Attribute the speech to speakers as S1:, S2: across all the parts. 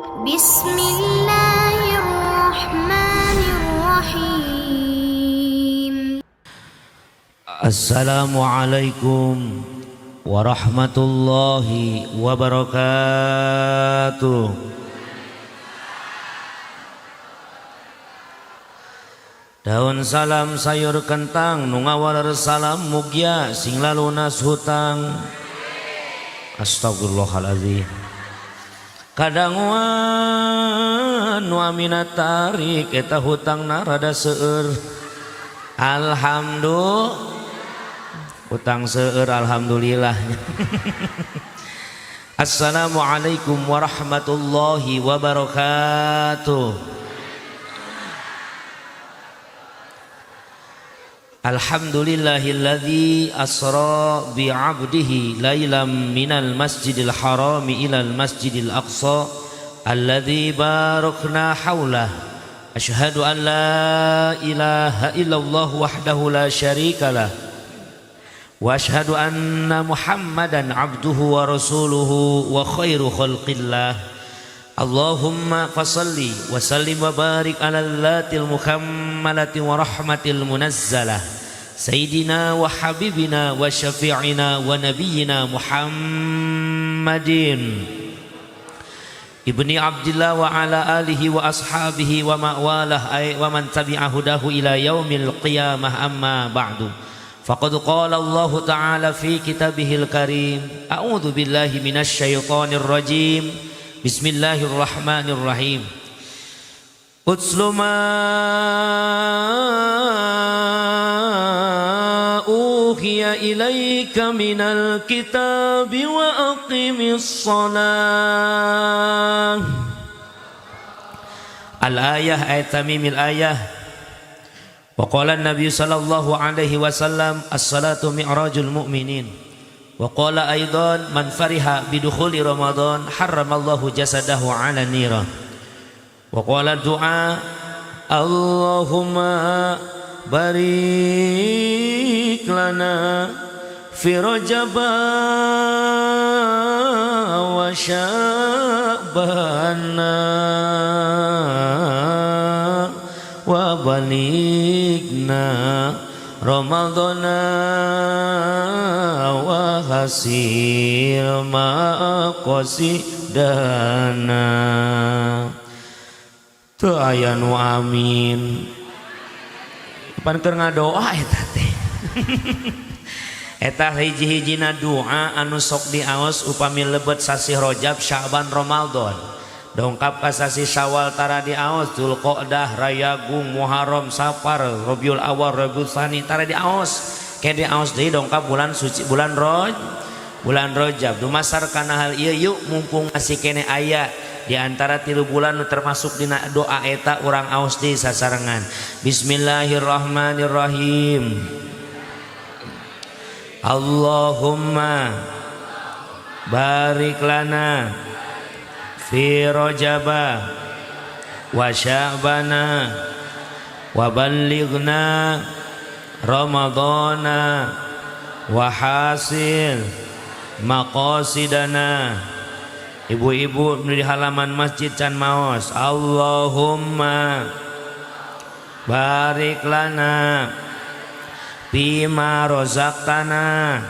S1: Bismillahirrahmanirrahim.
S2: Assalamualaikum warahmatullahi wabarakatuh. Daun salam sayur kentang nu ngawaler salam mugia sing lalunas hutang. Astagfirullahaladzim. Kadang nu aminat tarik eta hutangna rada seueur. Alhamdulillah hutang seueur alhamdulillah. Assalamualaikum warahmatullahi wabarakatuh. Alhamdulillahilladzi asra bi'abdihi lailam minal masjidil harami ilal masjidil aqsa alladzi barakna haulah. Asyhadu an la ilaha illallah wahdahu la syarikalah wa asyhadu anna muhammadan abduhu wa rasuluhu wa khairu khalqillah. Allahumma fasalli wa sallim wa barik ala allatil muhammalati wa rahmatil munazzalah Sayyidina wa habibina wa syafi'ina wa nabiyyina Muhammadin ibni Abdillah wa ala alihi wa ashabihi wa ma'walah wa man tabi'a hudahu ila yaumil qiyamah amma ba'du. Faqad qala Allah ta'ala fi kitabihil karim a'udzu billahi minasy syaithanir rajim. Bismillahirrahmanirrahim. Utslu ma uhiya ilaika minal kitabi wa aqimis shalah. Al-ayah ayat tamimil ayah. Wa qala an-nabiy sallallahu alaihi wasallam as-salatu mi'rajul mu'minin. Wa qala aidan man fariha bidukhuli Ramadan harramallahu jasadahu 'ala nira. Wa qala du'a Allahumma barik lana fi Rajab wa Sya'ban wa balighna Ramadana wa hasil ma qasidana. Teu aya nu amin. Pan keur ngadoa eta teh. Eta hiji-hijina doa anu sok diaos upami lebet sasi Rajab, Sya'ban, Ramadan. Dongkap ka sasi Syawal tara diaos, Dzulqa'dah, Rayagung, Muharram, Safar, Rabiul Awal, Rabiul Tsani tara diaos. Ke diaos deui dongkap bulan suci bulan Rajab. Dumasar kana hal ieu yuk mumpung masih kene aya di antara 3 bulan termasuk dina doa eta urang aos deui sasarengan. Bismillahirrahmanirrahim. Allahumma barik lana fi Rajaba wa Sya'bana wa ballighna Ramadana wa hasil maqasidana. Ibu-ibu di halaman masjid can maos Allahumma barik lana bima rozaqtana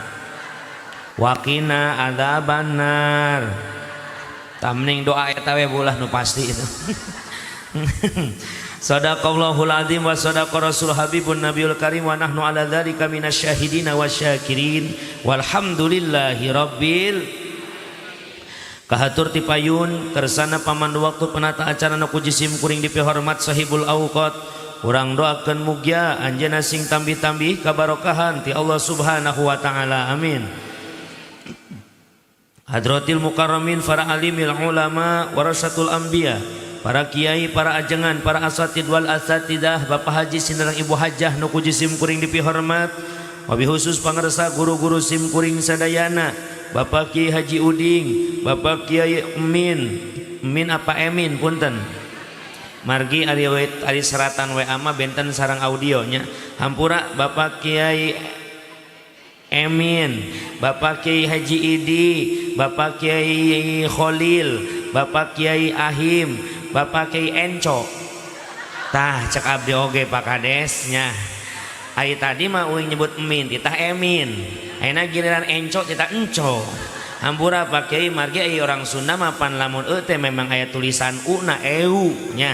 S2: wa qina adzabannar. Tamning doa eta we bulah nu pasti itu. Sadaqallahul azim wa sadaqa rasul habibun nabiyul karim wa nahnu ala dzalika minasyahidin wasyakirin walhamdulillahi rabbil. Kahatur ti payun kersana pamandu waktu penata acara nu kujisim kuring dipihormat sahibul auqat. Urang doakeun mugia anjeunna sing tambih-tambih kabarokahan ti Allah Subhanahu wa taala. Amin. Hadratil mukarramin para alimil ulama warasatul anbiya, para kiai, para ajengan, para asatid wal asatidah, Bapak Haji Sinarang Ibu Hajah nu kuji sim kuring dipihormat. Wabi khusus pangarsa guru-guru sim kuring sadayana, Bapak Kiai Haji Uding, Bapak Kiai Emin apa Emin punten. Margi ari seratan WA mah benten sarang audionya. Hampura Bapak Kiai Emin, Bapak Kiai Haji Idi, Bapak Kiai Khalil, Bapak Kiai Ahim, Bapak Kiai Enco. Tah cek abdi oge Pak Kadesnya. Ai tadi mah uing nyebut Emin, titah Emin. Ayeuna giliran Enco titah Enco. Hampura Pak Kiai margi ai orang Sunda mah pan lamun teh memang aya tulisan u na eu nya.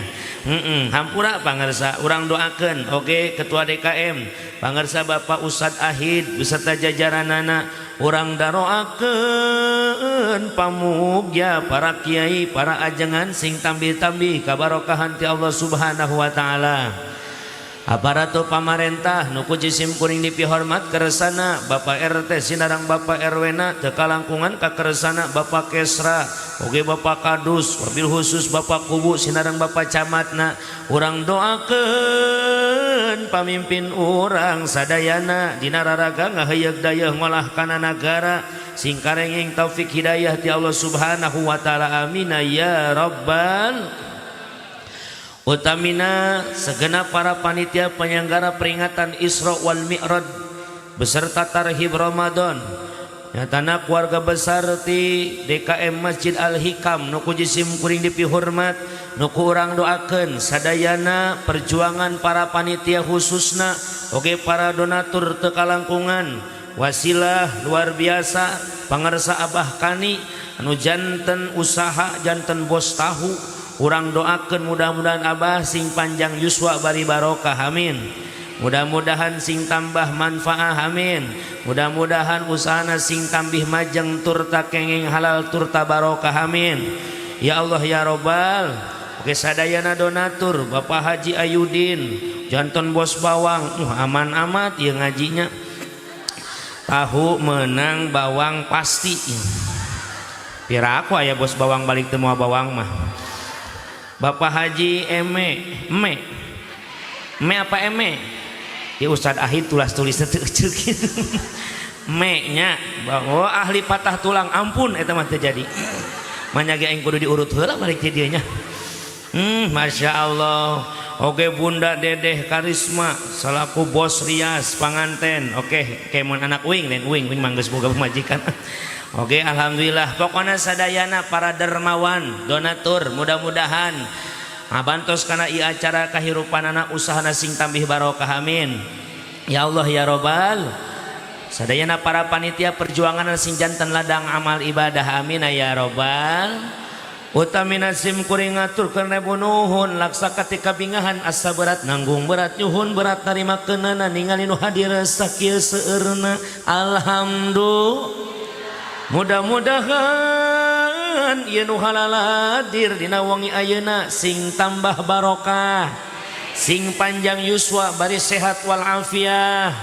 S2: Hampura pangarsa urang doakeun oge ketua DKM, pangarsa Bapak Ustad Ahid beserta jajaranana urang daroakeun pamugya para kiai, para ajengan sing tambih-tambih kabarokahan ti Allah Subhanahu wa taala. Aparatur pamarentah nuku jisim kuring dipihormat keresana Bapak RT sinarang Bapak RW na teu kalangkungan ka keresana Bapak Kesra oge Bapak Kadus wabil khusus Bapak Kubu sinarang Bapak Camatna urang doakeun pamimpin urang sadayana dina raraga ngahayeug dayeuh ngolah kana nagara sing karenging taufik hidayah ti Allah Subhanahu wa taala amin ya rabbal. Utamina segenap para panitia penyelenggara peringatan Isra wal Mi'raj beserta tarhib Ramadan nyatana keluarga besar ti DKM Masjid Al Hikam nuku jisim kuring dipihormat nuku urang doakeun sadayana perjuangan para panitia khususna oge para donatur teu kalangkungan wasilah luar biasa pangarsa Abah Kani anu janten usaha janten bos tahu. Urang doakeun mudah-mudahan Abah sing panjang yuswa bari barokah amin. Mudah-mudahan sing tambah manfaah amin. Mudah-mudahan usahana sing tambih majeng turta kenging halal turta barokah amin. Ya Allah ya Robbal. Oke sadayana donatur Bapak Haji Ayudin janten bos bawang aman amat ya ngajinya. Tahu menang bawang pasti. Pira aku aya bos bawang balik teu moal bawang mah. Bapak Haji Eme apa Eme? Ya Ustad Ahid tulis teu gitu. Eme nya bahwa ahli patah tulang ampun eta mah teu jadi. Manyage aing kudu diurut heula balik ti dieu nya. Masya Allah. Oke Bunda Dedeh Karisma selaku bos Rias panganten. Oke kemon anak wing mangga boga pemajikan. Oke alhamdulillah pokoknya sadayana para dermawan donatur mudah-mudahan ngabantos kana ieu acara kahirupanana usahana sing tambih barokah amin ya Allah ya Robbal. Sadayana para panitia perjuangan sing janten ladang amal ibadah amin ya Robbal. Utamina sim kuring ngaturkeun rebu nuhun laksa katika bingahan asa berat nanggung berat nyuhun berat narimakeunana ningali nu hadir sakieu seueurna alhamdulillah. Mudah-mudahan ieu nu halaladir dina wengi ayeuna sing tambah barokah sing panjang yuswa bari sehat wal afiah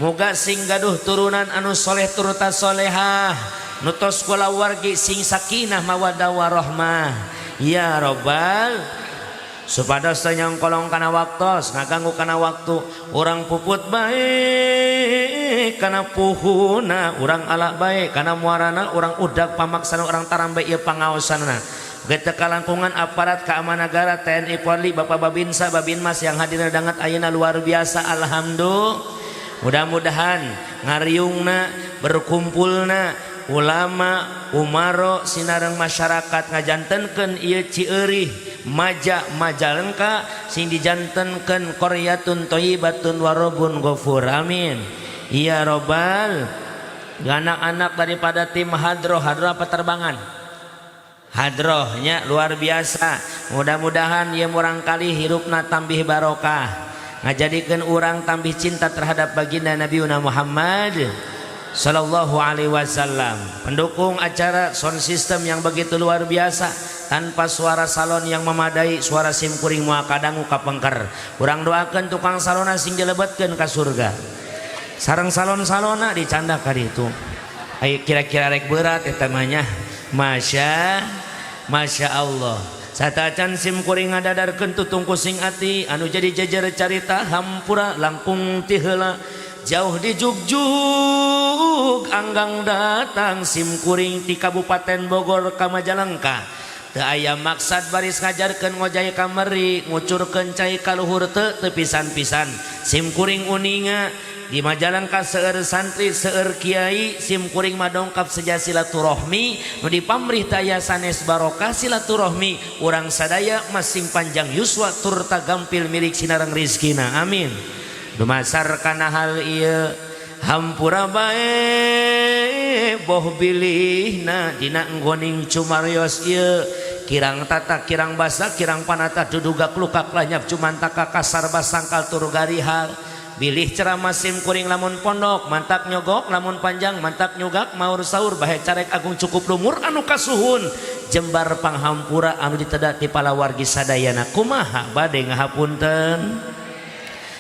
S2: muga sing gaduh turunan anu soleh turta solehah nutos kulawargi sing sakinah mawaddah warahmah ya Robbal. Supados tanyang kolong kana waktos ngaganggu kana waktu urang puput bae kana puhuna urang ala bae kana muarana urang udag pamaksana urang tarambe ieu pangaosanna ge teu kalangkungan aparat keamanan negara TNI Polri Bapak Babinsa Babinmas yang hadir dangat ayeuna luar biasa alhamdulillah. Mudah-mudahan ngariungna berkumpulna ulama umaro sinareng masyarakat ngajantenkeun ieu cieurih Majalengka sing dijantenkeun qaryatun thayyibatun warabun ghafur amin ya Robbal. Anak-anak daripada tim hadroh apa terbangan hadrohnya luar biasa mudah-mudahan ieu murang kali hirupna tambih barokah ngajadikeun urang tambih cinta terhadap baginda Nabiuna Muhammad Sallallahu Alaihi Wasallam. Pendukung acara sound system yang begitu luar biasa tanpa suara salon yang memadai suara sim kuring moal kadangu kapengker urang doakeun tukang salona sing dilebetkeun ka surga sareng salon-salona dicanda ka ditu aya kira-kira rek berat eta mah nya Masya Allah satacan sim kuring ngadadarkeun tutung kusing ati anu jadi jejer carita hampura langkung ti heula jauh di Jugjug anggang datang sim kuring ti Kabupaten Bogor ka Majalengka teu aya maksad baris ngajarkeun ngojay kamari ngucurkeun cai ka luhur teu pisan-pisan sim kuring uninga di Majalengka seueur santri seueur kiai simkuring madongkap seja silaturahmi nu dipamrih taya sanes barokah silaturahmi urang sadaya masing panjang yuswa turta gampil milik sinareng rizkina amin. Dumasar kana hal ieu hampura bae boh bilihna dina nggoning cumarios ieu kirang tata kirang basa kirang panata dudugak lukak lanyap cumantaka kasar basangkal tur garihal bilih ceramah sim kuring lamun pondok mantak nyogok lamun panjang mantak nyugak maur saur bahe carek agung cukup lumur anu kasuhun jembar panghampura anu ditedak ti palawargi sadayana kumaha bade ngahapunten.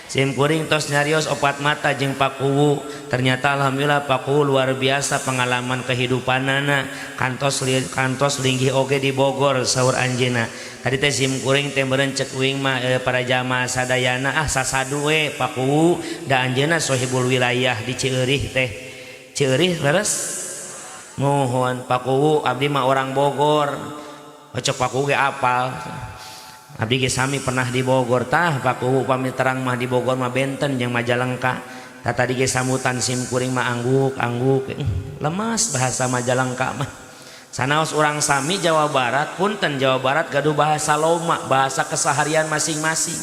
S2: Sim kuring tos nyarios opat mata jeung pakuwu ternyata alhamdulillah pakuwu luar biasa pengalaman kehidupanana kantos linggih oge di Bogor saur anjeuna tadi teh sim kuring teh meureun cek uing mah para jamaah sadayana sasadu we pakuwu da anjeuna sohibul wilayah di Cieureih teh Cieureih leres mohon pakuwu abdi mah orang Bogor cek pakuwu ge apal abdi ge sami pernah di Bogor tah pakuwu pamit terang mah di Bogor mah benten jeung Majalengka tah tadi ge samutan sim kuring mah angguk lemas bahasa Majalengka mah sanaos urang sami Jawa Barat punten Jawa Barat gaduh bahasa loma bahasa keseharian masing-masing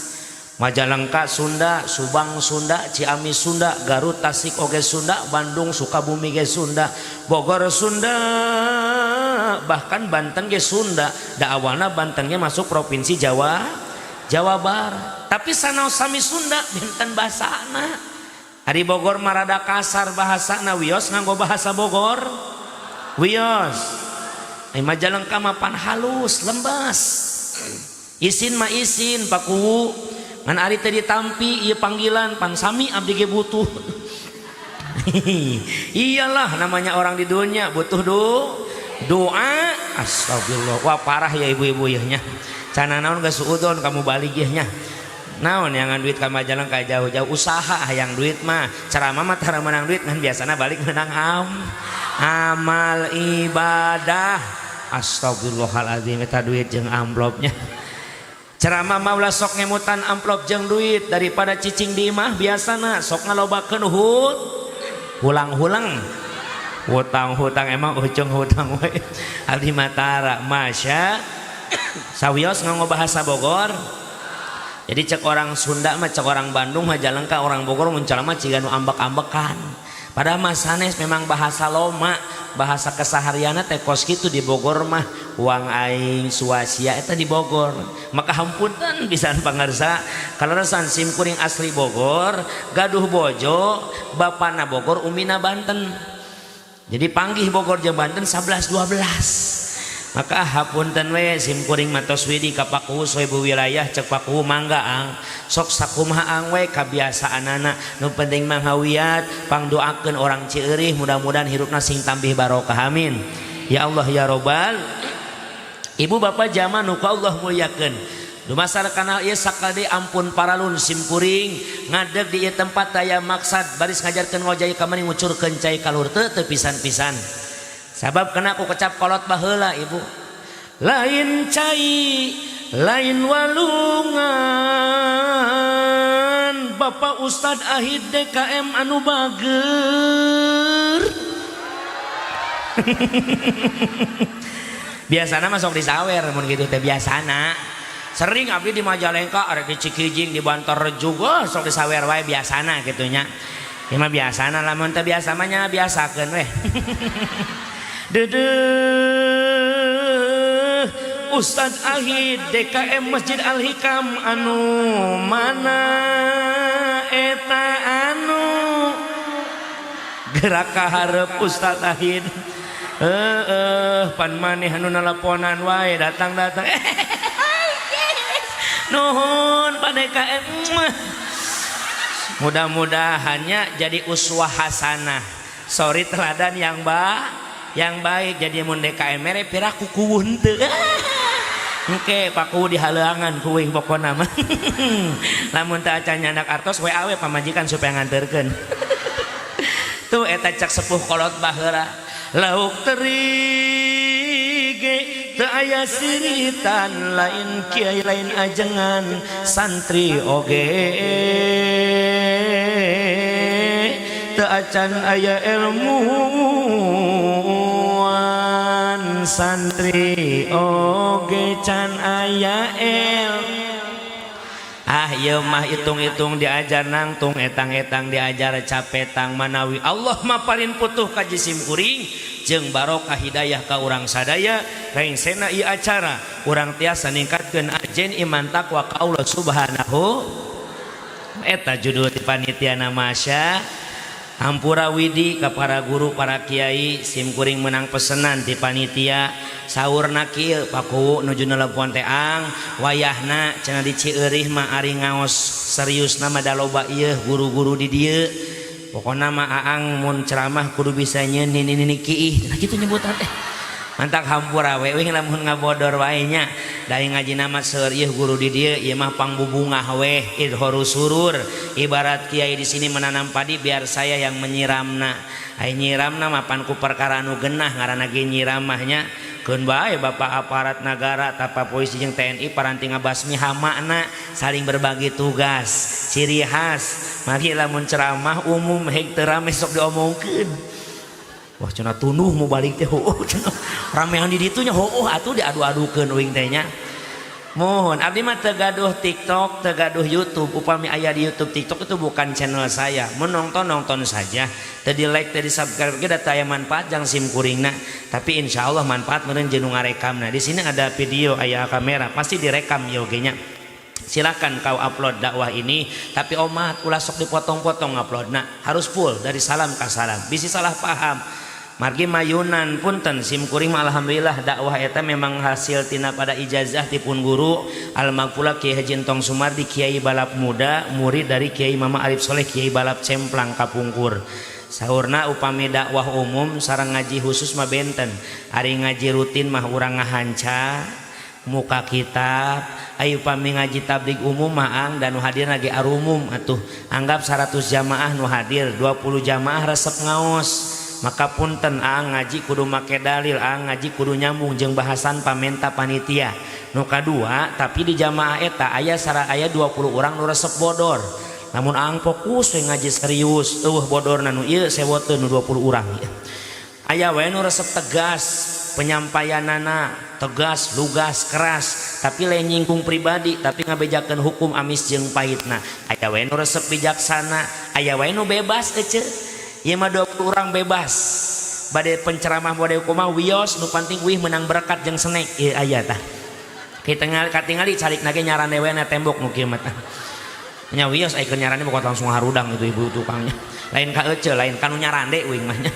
S2: Majalengka Sunda Subang Sunda Ciamis Sunda Garut Tasik oge Sunda Bandung Sukabumi ge Sunda Bogor Sunda bahkan Banten ge Sunda da awalna Banten ge masuk provinsi Jawa Barat tapi sanaos sami Sunda benten bahasana ari Bogor marada kasar bahasana wios nganggo bahasa Bogor wios Majalengka mah pan halus lembas isin mah isin pakuwu ngan ari teh ditampi ieu panggilan pan sami abdi ge butuh iyalah namanya orang di dunia butuh doa astagfirullah wah parah ya ibu-ibu ya nya cana naon geus suudon kamu balik ya nya naon yang duit ka Majalengka jauh-jauh usaha hayang duit mah ceramah mah tara menang duit kan biasana balik menang amal ibadah astagfirullahaladzim eta duit jeung amplopnya ceramah mah ulah sok ngemutan amplop jeung duit daripada cicing di imah biasana sok ngalobakeun hulang-hulang hutang emang ujung hutang we abdi matara masya sawios nganggo bahasa Bogor jadi cek orang Sunda mah cek orang Bandung Majalengka orang Bogor muncul mah ciga nu ambek-ambekan padahal mah sanes memang bahasa loma bahasa keseharianna teh kos kitu di Bogor mah uang aing suasia eta di Bogor maka hampunten pisan pangarsa kaleresan sim kuring asli Bogor gaduh bojo bapana Bogor umina Banten jadi panggih Bogor jeung Banten 11-12 maka hapunten we sim kuring matos widi ka pakuwu soibu wilayah cek pakuwu mangga ang sok sakumaha ang we kabiasaanana nu penting mah hawiat pangdoakeun orang Cieureih mudah-mudahan hirupna sing tambih barokah amin ya Allah ya robbal ibu bapak jamaah nu ka Allah mulyakeun dumasar kana ieu sakade ampun paralun sim kuring ngadeg di ieu tempat aya maksad baris ngajarkeun ngojai ka meuning ngucurkeun cai kalur teu pisan-pisan sabab kena aku kecap kolot baheula ibu lain cai lain walungan Bapak Ustad Ahid DKM anu bager biasana masuk disawer mun gitu teh biasana sering abdi di Majalengka ada di Cikijing di Bantar juga sok disawer wae biasana gitunya ieu mah biasana lamun teh biasa mah nya biasakeun weh dedeuh Ustad Ahid DKM Masjid Al Hikam anu mana eta anu gerak ka hareup Ustad Ahid pan maneh anu naleponan wae datang-datang nuhun Pak DKM mudah-mudahannya jadi uswah hasanah sorry teladan yang baik jadi mun DKM mere piraku kuwun teu engke paku di haleuangan kuing pokona mah lamun teu acan nyandak artos we awe pamajikan supaya nganterkeun tuh eta cek sepuh kolot baheula lauk teri ge teu aya siritan lain kiai lain ajengan santri oge teu acan aya ilmuwan santri oge can aya ieu mah hitung-hitung diajar nangtung etang-etang diajar capetang manawi Allah maparin putuh ka jisim kuring jeung barokah hidayah ka urang sadaya rengsena ieu acara urang tiasa ningkatkeun ajen iman takwa ka Allah subhanahu eta judul ti panitiana masya hampura widi ka para guru para kiai sim kuring menang pesenan ti panitia saurna kieu pakuwu nuju nelpon teang wayahna cenah di Cieureih mah ari ngaos seriusna mah da loba ieu guru-guru di dieu pokona mah aang mun ceramah kudu bisa nyeun nini kiih nah kitu nyebutan mantak hampura we lamun ngabodor wae nya dari ngaji nama seur ieu guru di dieu ieu mah pangbubungah we idhorus surur ibarat kiai di sini menanam padi biar saya yang menyiramna ai nyiramna mapan ku perkara anu genah ngaranna ge nyiramahnya keun bae bapak aparat negara tapa polisi jeung TNI paranti ngabasmi hamakna saling berbagi tugas ciri khas mari lamun ceramah umum heg teu rame sok diomongkeun wah cenah tunduh mau balik teh heueuh cenah ramean di ditu nya heueuh atuh diadu-adukeun uing teh nya mohon abdi mah teu gaduh TikTok teu gaduh YouTube upami aya di YouTube TikTok itu bukan channel saya menonton saja teu di like teu di subscribe ge da teu aya manfaat jang sim kuringna tapi insyaallah manfaat meureun jeung nu ngarekamna di sini ada video aya kamera pasti direkam ieu ge nya silakan kau upload dakwah ini tapi omat ulah sok dipotong-potong uploadna harus full dari salam ka salam bisi salah paham margi mayunan punten sim kuring alhamdulillah dakwah eta memang hasil tina pada ijazah tipun guru almarhum Kiai Haji Entong Sumardi Kiai Balap Muda murid dari Kiai Mama Arif Soleh Kiai Balap Cemplang Kapungkur saurna upami dakwah umum sareng ngaji khusus mah benten ari ngaji rutin mah urang ngahanca muka kitab ayo upami ngaji tabligh umum maang dan nu hadir lagi arumum atuh anggap 100 jamaah nu hadir 20 jamaah resep ngaos maka punten aang ngaji kudu make dalil aang ngaji kudu nyambung jeung bahasan pamenta panitia nu kadua tapi di jamaah eta aya 20 urang nu resep bodor namun aang fokus we ngaji serius eueuh bodorna nu ieu sewoteun nu 20 urang aya wae nu resep tegas penyampaianana tegas lugas keras tapi lain nyinggung pribadi tapi ngabejakeun hukum amis jeung pahitna aya wae nu resep bijaksana aya wae nu bebas teh ieu mah 20 urang bebas bade penceramah bade kumaha wios nu penting wih menang berkat jeung snack ieu aya tah kita katingali calikna ge nyaranna we na tembok nu kieu mah tah nya wios aya nyaranna pokok langsung harudang itu ibu tukangnya lain ka ece lain kanu nyarande wing mah nya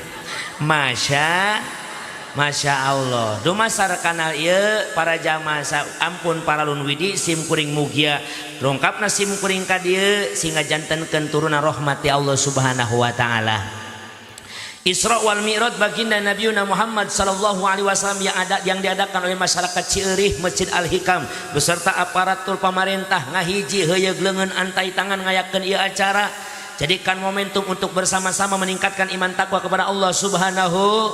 S2: Masya Allah dumasar kanal ieu para jamaah ampun para lun widi sim kuring mugia lengkapna sim kuring ka dieu sehingga jantenkeun turunan rahmati Allah subhanahu wa ta'ala Isra wal Mi'raj baginda Nabiuna Muhammad sallallahu alaihi wasallam yang diadakan oleh masyarakat Cieureih Masjid Al-Hikam beserta aparatur pemerintah ngahiji heuyeug leungeun antai tangan ngayakeun ieu acara jadikan momentum untuk bersama-sama meningkatkan iman takwa kepada Allah subhanahu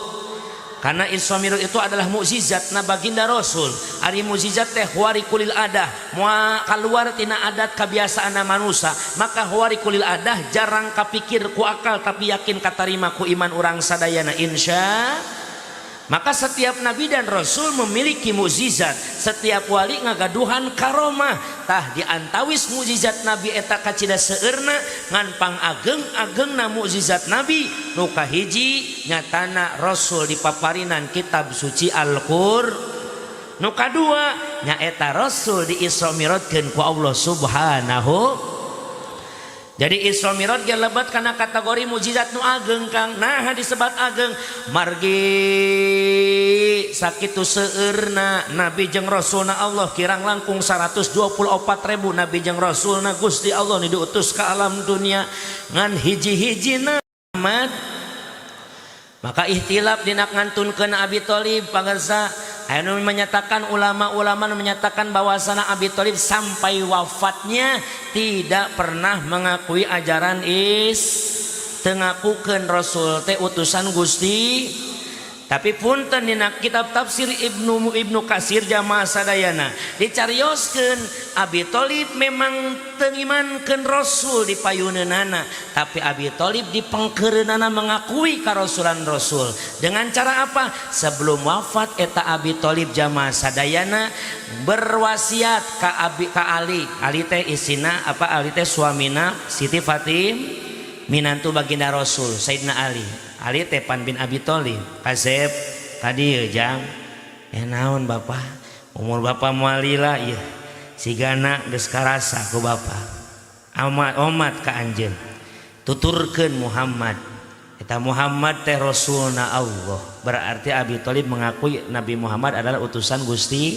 S2: karena Isra Mi'raj itu adalah mukjizat na baginda Rasul ari mukjizat teh warikulil adah moal kaluar tina adat kebiasaan manusia maka warikulil adah jarang kapikir ku akal tapi yakin katarima ku iman urang sadayana insya maka setiap nabi dan rasul memiliki mukjizat setiap wali ngagaduhan karomah tah diantawis mukjizat nabi eta kacida seueurna ngan pangageng-agengna mukjizat nabi nu kahiji nyatana rasul dipaparinan kitab suci Al-Qur'an nu kadua nyaeta rasul di Isra Mi'rajkeun ku Allah subhanahu jadi Isra Mi'raj ge lebat kana kategori mukjizat nu ageng Kang nah disebat ageng margi sakitu seueurna nabi jeung rasulna Allah kirang langkung 124.000 nabi jeung rasulna Gusti Allah nu diutus ka alam dunia ngan hiji-hijina Muhammad maka ihtilaf dina ngantunkeun Abi Thalib pagarsa anu menyatakan ulama-ulama menyatakan bahwasana Abi Thalib sampai wafatnya tidak pernah mengakui ajaran tengakukeun Rasul teh utusan Gusti Tapi punten dina kitab tafsir Ibnu Katsir jamaah sadayana dicarioskeun Abi Thalib memang teu ngimankeun Rasul di payuneunana, tapi Abi Thalib dipengkeureunana mengakui karasulan Rasul. Dengan cara apa? Sebelum wafat eta Abi Thalib jamaah sadayana berwasiat ka Ali teh isina apa, Ali teh suamina Siti Fatim minantu baginda Rasul Sayyidina Ali teh pan bin Abi Thalib. Kasep tadi jang naon bapak, umur bapak mualila ieu sigana geus karasa ku bapak omat ka anjeun tuturkeun Muhammad, eta Muhammad teh rasulna Allah. Berarti Abi Thalib mengakui Nabi Muhammad adalah utusan Gusti,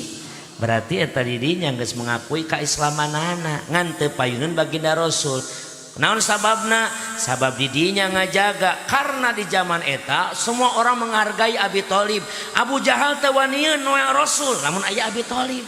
S2: berarti eta didinya geus mengakui kaislamanana ngan teu payuneun baginda Rasul. Naon sababna? Sabab didinya ngajaga, karena di zaman eta semua orang menghargai Abi Thalib. Abu Jahal teu wanieun noe Rasul lamun aya Abi Thalib.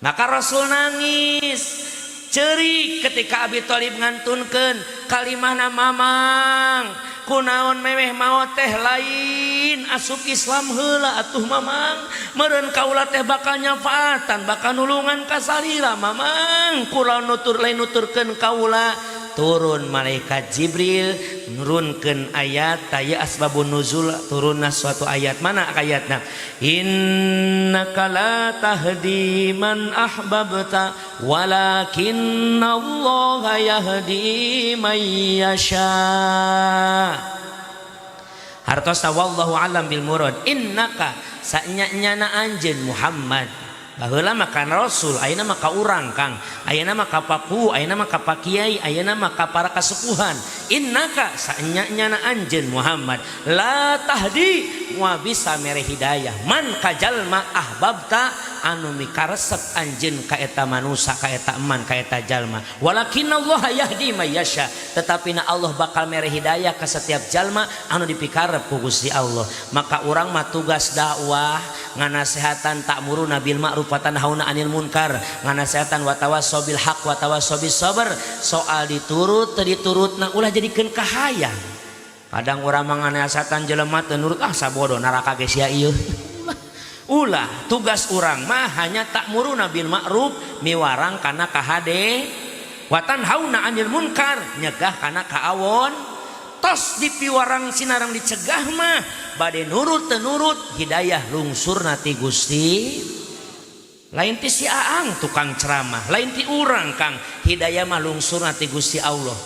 S2: Maka Rasul nangis ceurik ketika Abi Thalib ngantunkeun kalimahna mamang, kunaon meweh maot teh lain asup Islam heula atuh mamang, meureun kaula teh bakal nyafaatan bakal nulungan ka salila mamang, kula nuturkeun kaula. Turun malaikat Jibril nurunkeun ayat taya asbabun nuzul, turunna suatu ayat. Mana ayatna? Innaka la tahdi man ahbabta walakinnallaha yahdi man yasha. Hartosa wallahu alam bil murad. Innaka sanyana anjeun Muhammad baheula mah ka Rasul, ayeuna mah ka urang Kang, ayeuna mah ka paku, ayeuna mah ka pakiai, ayeuna mah ka para kasepuhan. Innaka sanyana anjeun Muhammad la tahdi moal bisa mere hidayah man ka jalma ahbabta anu mikaresep anjeun ka eta manusia, ka eta eman, ka eta jalma. Walakinnallaha yahdi may yasha, tetapi na Allah bakal mere hidayah ka setiap jalma anu dipikarep ku Gusti Allah. Maka urang mah tugas dakwah nganasehatan ta'muruna bil ma'ruf wa tanhauna 'anil munkar, nganasehatan wa tawassaw bil haq wa tawassaw bis sabr. Soal diturut teu diturutna ulah jadikeun kahayang. Kadang urang mah nganasehatan jelema teu nurut, ah sabodo neraka ge sia ieu. Ulah tugas urang mah hanya ta'muruna bil ma'ruf, miwarang kana kahade, wa tanhauna 'anil munkar, nyegah kana kaawon. Tos dipiwarang sinarang dicegah mah bade nurut teu nurut, hidayah lungsur nati Gusti. Lain ti si Aang tukang ceramah, lain ti urang Kang, hidayah mah lungsur nati Gusti Allah.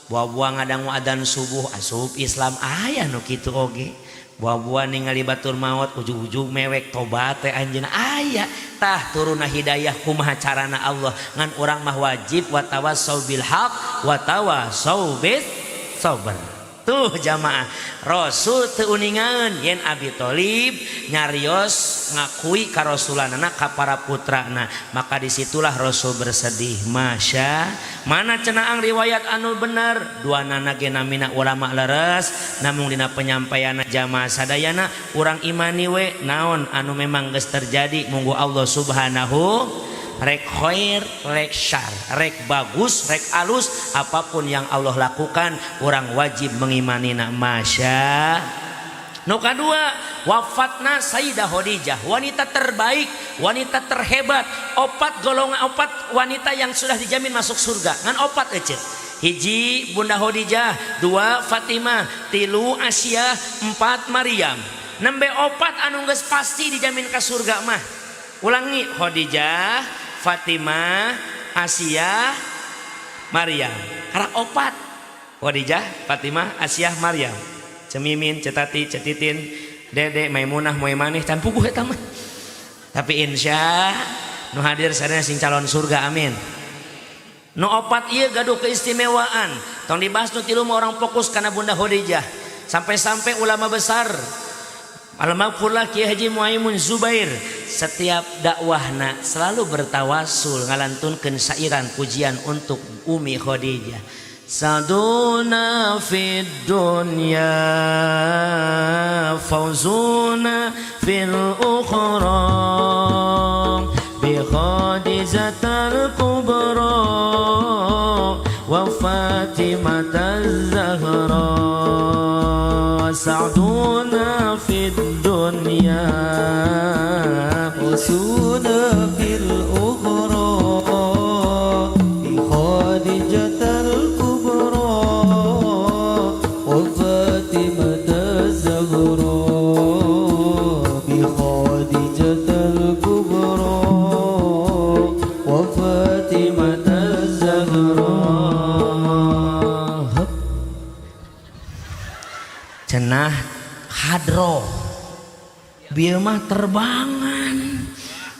S2: Buah-buah ngadang adzan subuh asup Islam aya nu kitu oge. Buah-buah ningali batur maut ujug-ujug mewek tobat teh anjeunna aya. Tah turunna hidayah kumaha carana Allah, ngan urang mah wajib wa tawassau bil haq wa tawassau bis sabr. Tuh jamaah, Rasul teu uningan yen Abi Thalib nyarios ngakui karasulanana ka para putrana. Maka disitulah Rasul bersedih. Masya mana cenah riwayat anu bener, duanana ge namina ulama leres, namun dina penyampaian jamaah sadayana urang imani we naon anu memang geus terjadi munggu Allah subhanahu rek khair, rek syar, rek bagus, rek alus, apapun yang Allah lakukan orang wajib mengimanina. Masya. Nu kadua wafatna Sayyidah Khadijah, wanita terbaik, wanita terhebat, opat wanita yang sudah dijamin masuk surga. Ngan opat ece. Hiji Bunda Khadijah, dua Fatimah, tilu Asia, empat Maryam. Nembe opat anu geus pasti dijamin ka surga mah. Ulangi, Khadijah, Fatimah, Asia, Maryam. Karena opat Khadijah, Fatimah, Asia, Maryam. Cemimin, Cetati, Cetitin, Dede, Maimunah, Moe maneh can puguh eta mah. Tapi insya nu hadir sadana sing calon surga, amin. Nu opat ieu gaduh keistimewaan. Tong dibahas nu tilu mah orang fokus kana Bunda Khadijah. Sampai-sampai ulama besar Al-Maghfurlah Kiai Haji Muhaimin Zubair setiap dakwahna selalu bertawasul ngalantunkeun sairan pujian untuk Umi Khadijah. Saduna fid dunya fawzuna fil ukhra bi Khadijatul kubra wa Fatimataz Zahra. Saduna fid fid dunya
S1: husuna fil ukhra bi khadijatal kubra wa fatimah az-zahra bi khadijatal kubra wa fatimah az-zahra.
S2: cenah hadroh bieu mah terbangan.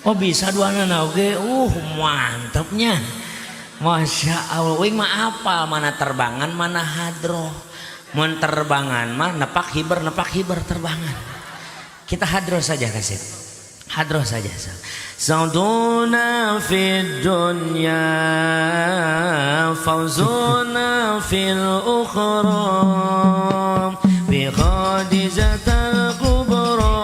S2: Oh bisa duanana oge mantepnya. Masya Allah wing mah apa mana terbangan mana hadroh. Mun terbangan mah nepak hiber terbangan. Kita hadroh saja kasih. Hadroh saja. Sauduna fid dunya fawzuna fil ukhra bi khadijatal kubra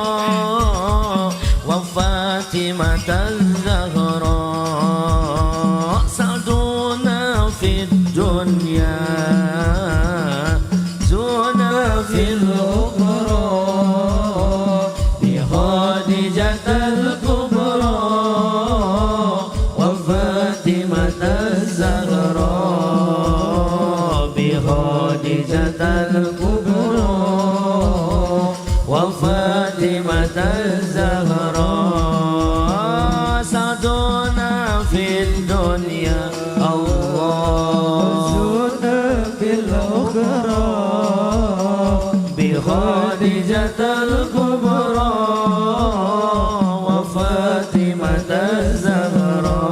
S2: wa fatimatal zahra. Sauduna fid dunya zuna fil ukhra bi khadijatal kubra wa fatimatal zahra bi khadijatal kubra wa fatimatal zahra. Saduna fid dunya Allah
S1: Husuna fil ukhra
S2: bi khadijatal kubra wa fatimatal zahra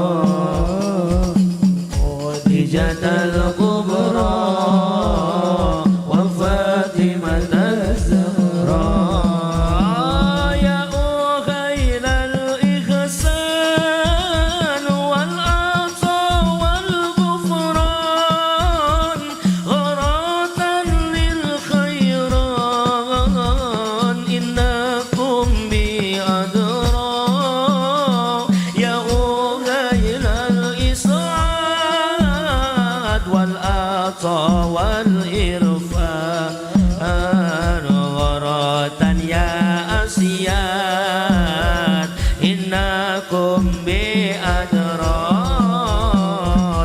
S2: khadijatal kubra wa fatimatal zahra. Ya khairal ihsan wal ata wal ghufran gharatan lil khairan innakum bi adra. Ya khairal is'ad wal ata wal irfan gharatan ya asiyat innakum bi adra.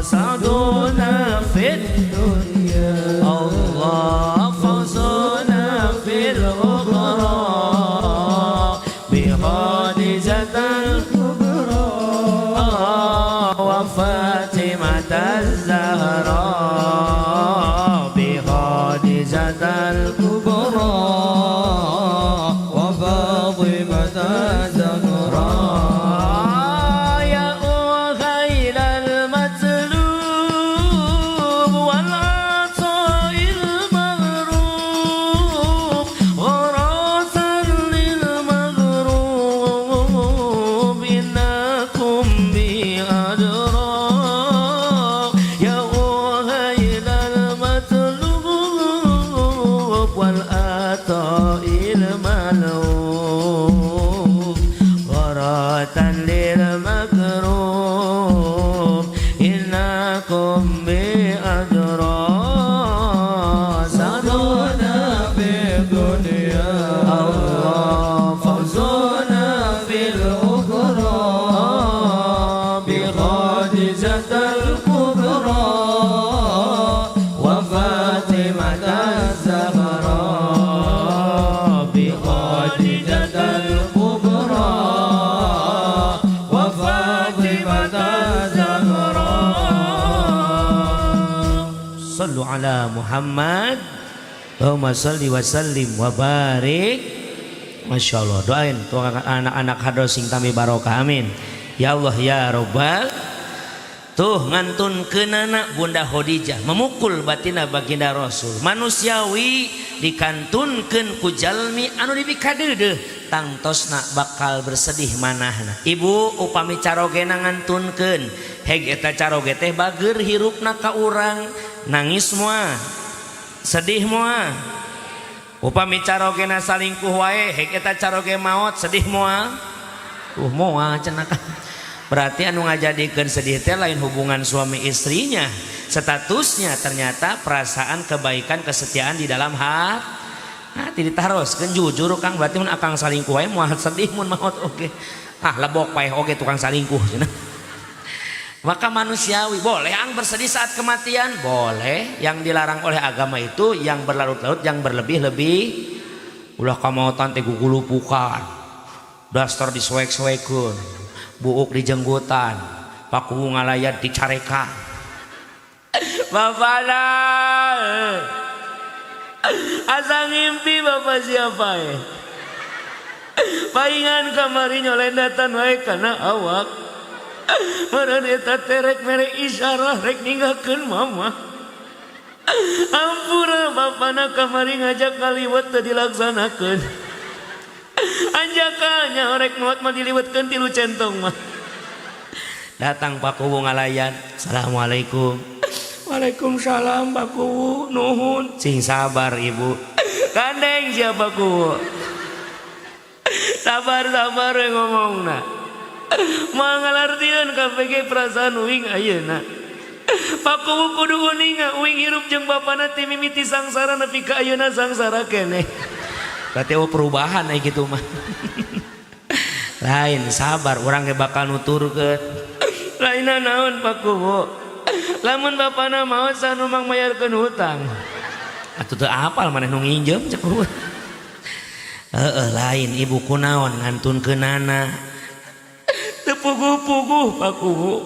S2: Saduna fid
S1: dunya
S2: Allah fawzuna fil ukhra bi khadijatal
S1: kubra
S2: wa fatimatal zahra bi khadijatal kubra
S1: wa fatimah az-zahra.
S2: ya khairal matlub wal ata'il maghrub gharatan lil maghrub innakum bi adra. Ya khairal matlub wal ata'il malub gharatan lil maghrub innakum bi adra. Saduna
S1: fid dunya
S2: Allah fawzuna fil ukhra bi khadijatal kubra wa fatimatal zahra bi khadijatal kubra wa fatimatal zahra. Sallu ala Muhammad Allahumma salli wa sallim wa barik. Masya Allah doain tuh anak-anak hadroh sing tami barokah amin. Ya Allah ya Rabbal tuh ngantun kenana Bunda Khadijah memukul batina baginda Rasul manusiawi dikantunkeun ku jalmi anu dibikadeudeuh tangtosna bakal bersedih manahna. Ibu upami carogena ngantunkeun heg eta caroge teh bageur hirupna ka urang nangis moal sedih moal. Upami carogena salingkuh wae heg eta caroge maot sedih moal moal cenah. Berarti anu ngajadikeun sedih teh lain hubungan suami istrinya, statusnya ternyata perasaan kebaikan kesetiaan di dalam ditaroskeun jujur Kang berarti mun akang salingkuh wae moal sedih mun maot oge. Lebok paeh oge tukang salingkuh cenah. Maka manusiawi boleh ang bersedih saat kematian, boleh. Yang dilarang oleh agama itu yang berlarut-larut, yang berlebih-lebih. Ulah kamautan teh gugulupukan, daster disuek-suekeun, buuk di jenggotan, paku ngalayat dicarekan. Bapana asa ngimpi bapak siapa ya? Paingan kamari nyolendatan wae kana awak. Meureun eta teh rek mere isyarah rek ninggalkeun mama. Ampura bapana kamari ngajak kaliwat teu dilaksanakeun. Anjakanya rek maot mah diliwetkeun tilu centong mah. Datang Pak Kuwu ngalayan. Assalamualaikum. Waalaikumsalam Pak Kuwu, nuhun. Sing sabar Ibu. Gandeng siapa Kuwu? Sabar-sabar ngomongna. Mangalartieun KPG perasaan uing ayeuna. Pak Kuwu kudu uninga uing hirup jeung bapana ti mimiti sangsara nepi ka ayeuna sangsara keneh. Berarti perubahan aya kitu mah. Lain sabar urang ge bakal nuturkeun. Lainna naon Pak Kuwu? Lamun bapana maot sanu mang mayarkeun hutang. Atuh teu apal maneh nu nginjem cek Kuwu. Lain ibu kunaon ngantunkeunana. Puguh-puguh Pak Kuwu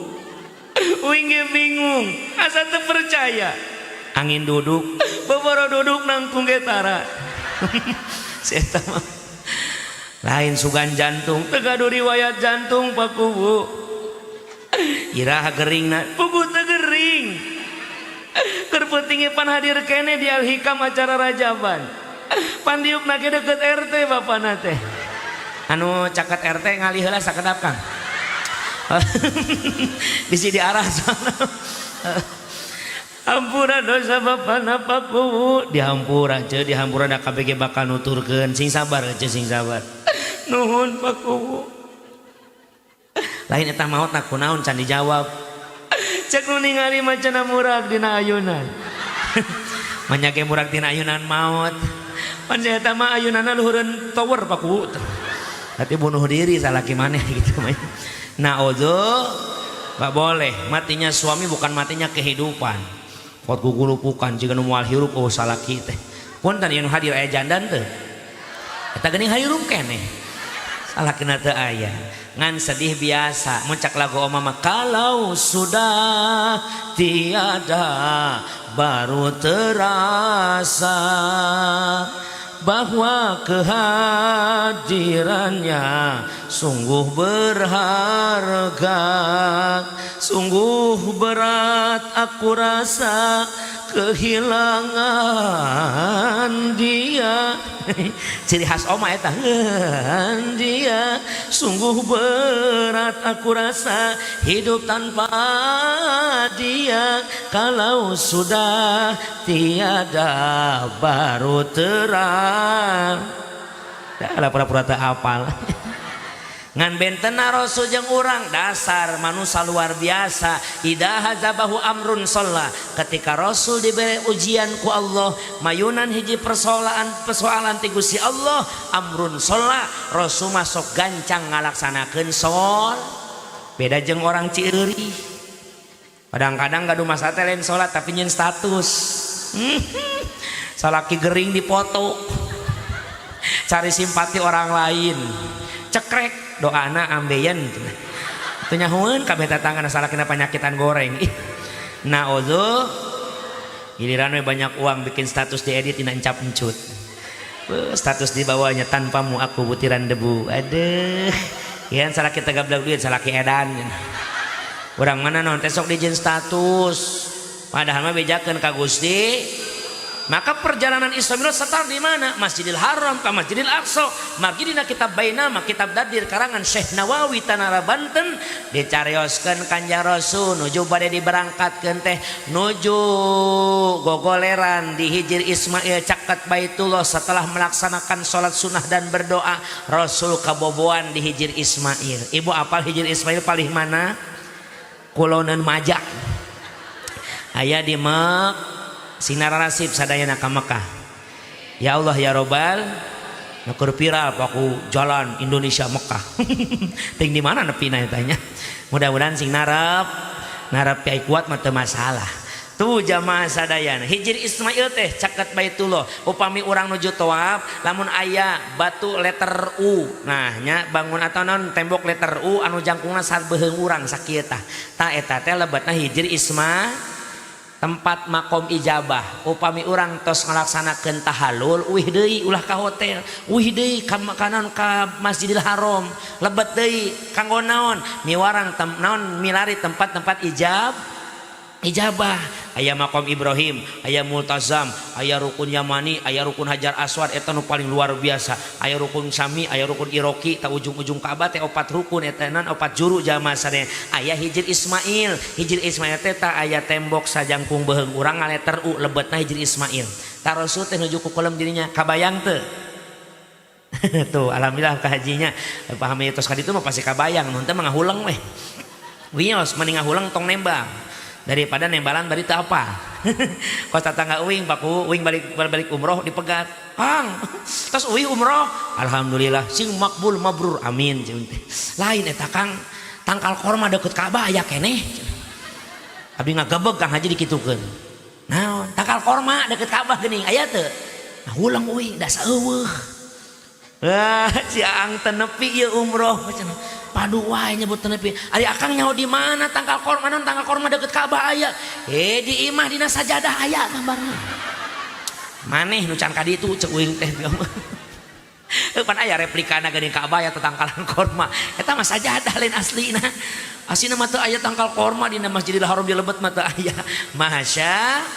S2: uing ge bingung asa teu percaya angin duduk boboro duduk nangtung ge tara. Si eta mah lain sugan jantung teu gaduh riwayat jantung Pak Kuwu iraha geuringna puguh teu geuring keur peuting pan hadir keneh di Al-Hikam acara Rajaban pan diukna ge deukeut RT bapana teh anu caket RT ngalih heula sakedap Kang. Bisi diarah sana. Ampura dosa bapana Pak Kuwu dihampura ce dihampura da KBG bakal nuturkeun sing sabar ce sing sabar. Nuhun Pak Kuwu. Lain eta maot na kunaon can dijawab. Cek nu ningali macana murag dina ayunan. Manyake murag dina ayunan maot. Pan eta mah ayunanna luhureun tower Pak Kuwu. Tapi bunuh diri salaki maneh gitu mah. Na'udzu, gak boleh. Matinya suami bukan matinya kehidupan. Pot gugulupukan jika nu moal hirup salaki teh. Punten anu hadir aya jandan teu. Eta geuning hirup keneh. Salakina teu aya. Ngan sedih biasa. Muncak lagu oma mah kalau sudah tiada baru terasa bahwa kehadirannya sungguh berharga, sungguh berat aku rasa kehilangan dia. Ciri khas oma eta dia, sungguh berat aku rasa hidup tanpa dia. Kalau sudah tiada baru terang. Dah pura-pura teu hafal. Ngan bentena Rasul jeung urang dasar manusia luar biasa. Idza hazabahu amrun sholla. Ketika Rasul diberi ujian ku Allah, mayunan hiji persoalan ti Gusti Allah, amrun sholla, Rasul masuk gancang ngalaksanakeun shol. Beda jeung orang Cieureuri. Kadang-kadang gaduh masa teh lain salat tapi nyeun status. Salaki gering dipoto. Cari simpati orang lain. Cekrek doana ambeien teu nyahoeun kabeh tatangana salakina panyakitan goreng. Na'udzu giliran we banyak uang bikin status diedit dina encap encut. Status di bawahnya tanpamu aku butiran debu. Aduh yan salaki teh gablek duit salaki edan. Urang mana non tesok dijieun status padahal mah bejakeun ka Gusti. Maka perjalanan Islam itu start di mana? Masjidil Haram ke Masjidil Aqsa. Magi dina kitab Bainama, kitab Dadir karangan Syekh Nawawi Tanara Banten dicarioskeun Kanjeng Rasul nuju bade diberangkatkeun teh nuju gogoleran di Hijr Ismail caket Baitullah. Setelah melaksanakan sholat sunnah dan berdoa, Rasul kaboboan di Hijr Ismail. Ibu apal Hijr Ismail paling mana? Kuloneun Majak. Aya di Mek Sinar Rasib sadayana ka Mekah. Ya Allah ya Robbal, keur viral paku jalan Indonesia Mekah. Ting di mana nepina tanya. Mudah-mudahan sing narap piai kuat mah teu masalah. Tuh jamaah sadayana hijri Ismail teh caket Baitullah upami urang nuju tawaf lamun aya batu letter U nah nya bangun atau non tembok letter U anu jangkungna sarbeheung urang sakieu tah eta teh lebetna hijri Isma tempat makom ijabah upami urang tos ngalaksanakeun tahallul uih deui ulah ka hotel uih deui ka makanan ka Masjidil Haram lebet deui kanggo naon miwarang naon milari tempat-tempat ijabah aya makom Ibrahim aya multazam aya rukun Yamani aya rukun Hajar Aswad eta nu paling luar biasa aya rukun Syami aya rukun Iroki ta ujung-ujung Ka'bah teh 4 rukun eta nan 4 juru jamaah sadaya aya hijri Ismail teh ta aya tembok sajangkung beheung urang ngaleter U lebetna hijri Ismail ta Rasul teh nuju ku kolam dirinya kabayang teu tuh alhamdulillah ka hajinya pahami tos ka ditu mah pasti kabayang mun teh mah ngahulang weh wios mending ngahulang tong nembang daripada nembalan bari teu apa. Kos tatangga uing baku uing balik umroh dipegat. Kang, tos uing umroh. Alhamdulillah sing makbul mabrur amin ceun teh. Lain eta Kang, tangkal korma deket Ka'bah aya keneh. Abdi ngagebeg Kang Haji dikitukeun. Naon? Tangkal korma deket Ka'bah geuning aya teu? Nah ulang uing da saeueuh. Wah, ciang teu nepi ieu umroh cenah. Padu wae nyebut nepi. Ari akang nyaho di mana tangkal korma non tangkal korma deket Ka'bah aya. Di imah dina sajadah aya gambarna. Maneh nu can ka ditu ceuk uing teh. Pan aya replikana geuning Ka'bah aya tangkalan korma. Eta mah sajadah lain aslina. Aslina mah teu aya tangkal korma dina Masjidil Haram di Lebet mah teu aya. Masya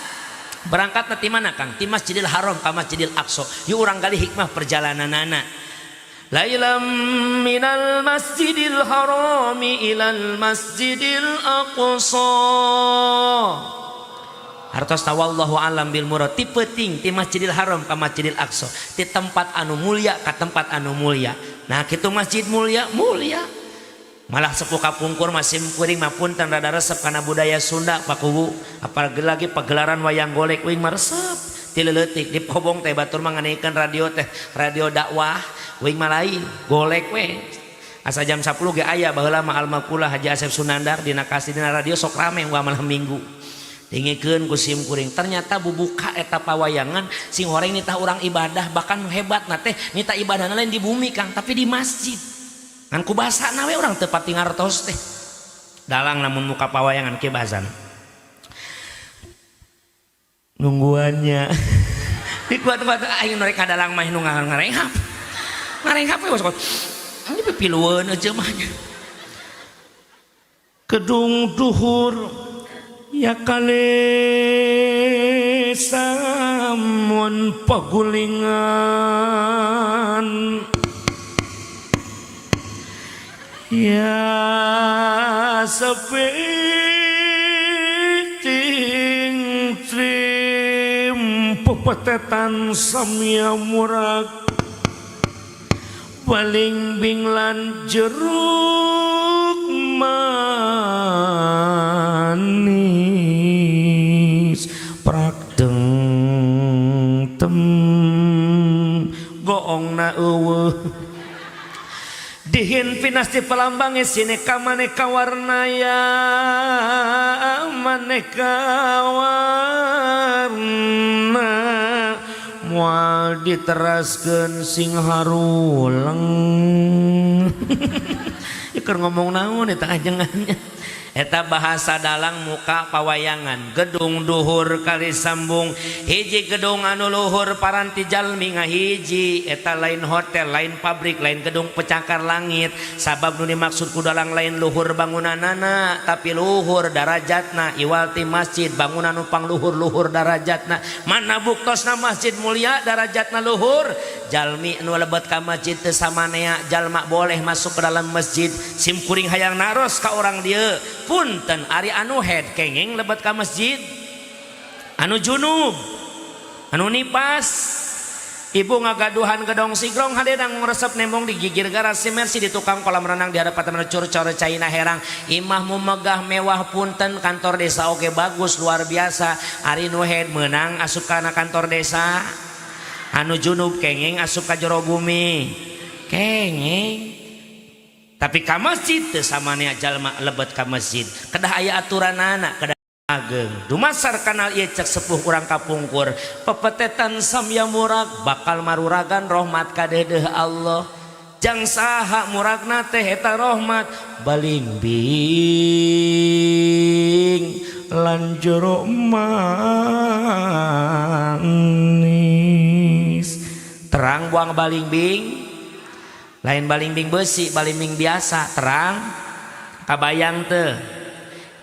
S2: berangkat ti mana Kang? Ti Masjidil Haram ka Masjidil Aqsa. Yuk urang gali hikmah perjalananana. Lailam minal masjidil harami ilal masjidil aqsa. Hartos tawallahu alam bil murad ti peuting ti Masjidil Haram ka Masjidil Aqsa ti tempat anu mulia ka tempat anu mulia. Nah kitu masjid mulia malah sepuh kapungkur masih kuring mah punten rada resep kana budaya Sunda pakuwu apalagi lagi pagelaran wayang golek uing mah resep ti leutik di pobong teh batur mah nganeikeun radio teh radio dakwah uing mah lain golek we asa jam 10 ge aya baheula mah almaqula Haji Asep Sunandar dina kasih dina radio sok rame wa malam minggu dingikeun ku sim kuring ternyata bubuka eta pawayangan sing horeng nita urang ibadah bahkan hebat na teh nita ibadahna lain di bumi Kang tapi di masjid ngan ku basana we urang teu pati ngartos teh dalang namun muka pawayangan ke basan nungguannya dikuat-kuat aing mereka dalang mah nu ngarenghap we bos ini pipilueun aja mah gedung duhur ya kale samun pagulingan ya sepiting trim pepetetan samya murag paling binglan jeruk manis prak deng tem goongna eueuh dihin pinas di pelambange sineka maneka warnaya maneka warna moal diteraskeun sing harulang keur ngomong naon eta ajengannya eta bahasa dalang muka pawayangan gedung duhur kali sambung hiji gedung anu luhur paranti jalmi ngahiji eta lain hotel lain pabrik lain gedung pecakar langit sabab nu dimaksud ku dalang lain luhur bangunanana tapi luhur darajatna iwalti masjid bangunan nu pangluhur-luhur darajatna mana buktosna masjid mulia darajatna luhur jalmi anu lebet ka masjid teu samanea jalma boleh masuk ke dalam masjid sim kuring hayang naros ka urang dieu punten ari anu head kenging lebet ka masjid anu junub anu nipas ibu ngagaduhan gedong sigrong hadedang resep nembong digigir garasi mersi di tukang kolam renang di hadapan menucur core caina herang imah megah mewah punten kantor desa oge bagus luar biasa ari nu head menang asup kana kantor desa anu junub kenging asup ka jero bumi kenging tapi ka masjid teu samana jalma lebet ka masjid kedah aya aturanana kedah ageng dumasar kanal ieu cek sepuh urang kapungkur pepetetan samya murag bakal maruragan rahmat ka deudeuh Allah jang saha muragna teh eta rahmat balimbing lan jero manis terang buang balimbing lain balimbing besi balimbing biasa terang kabayang teu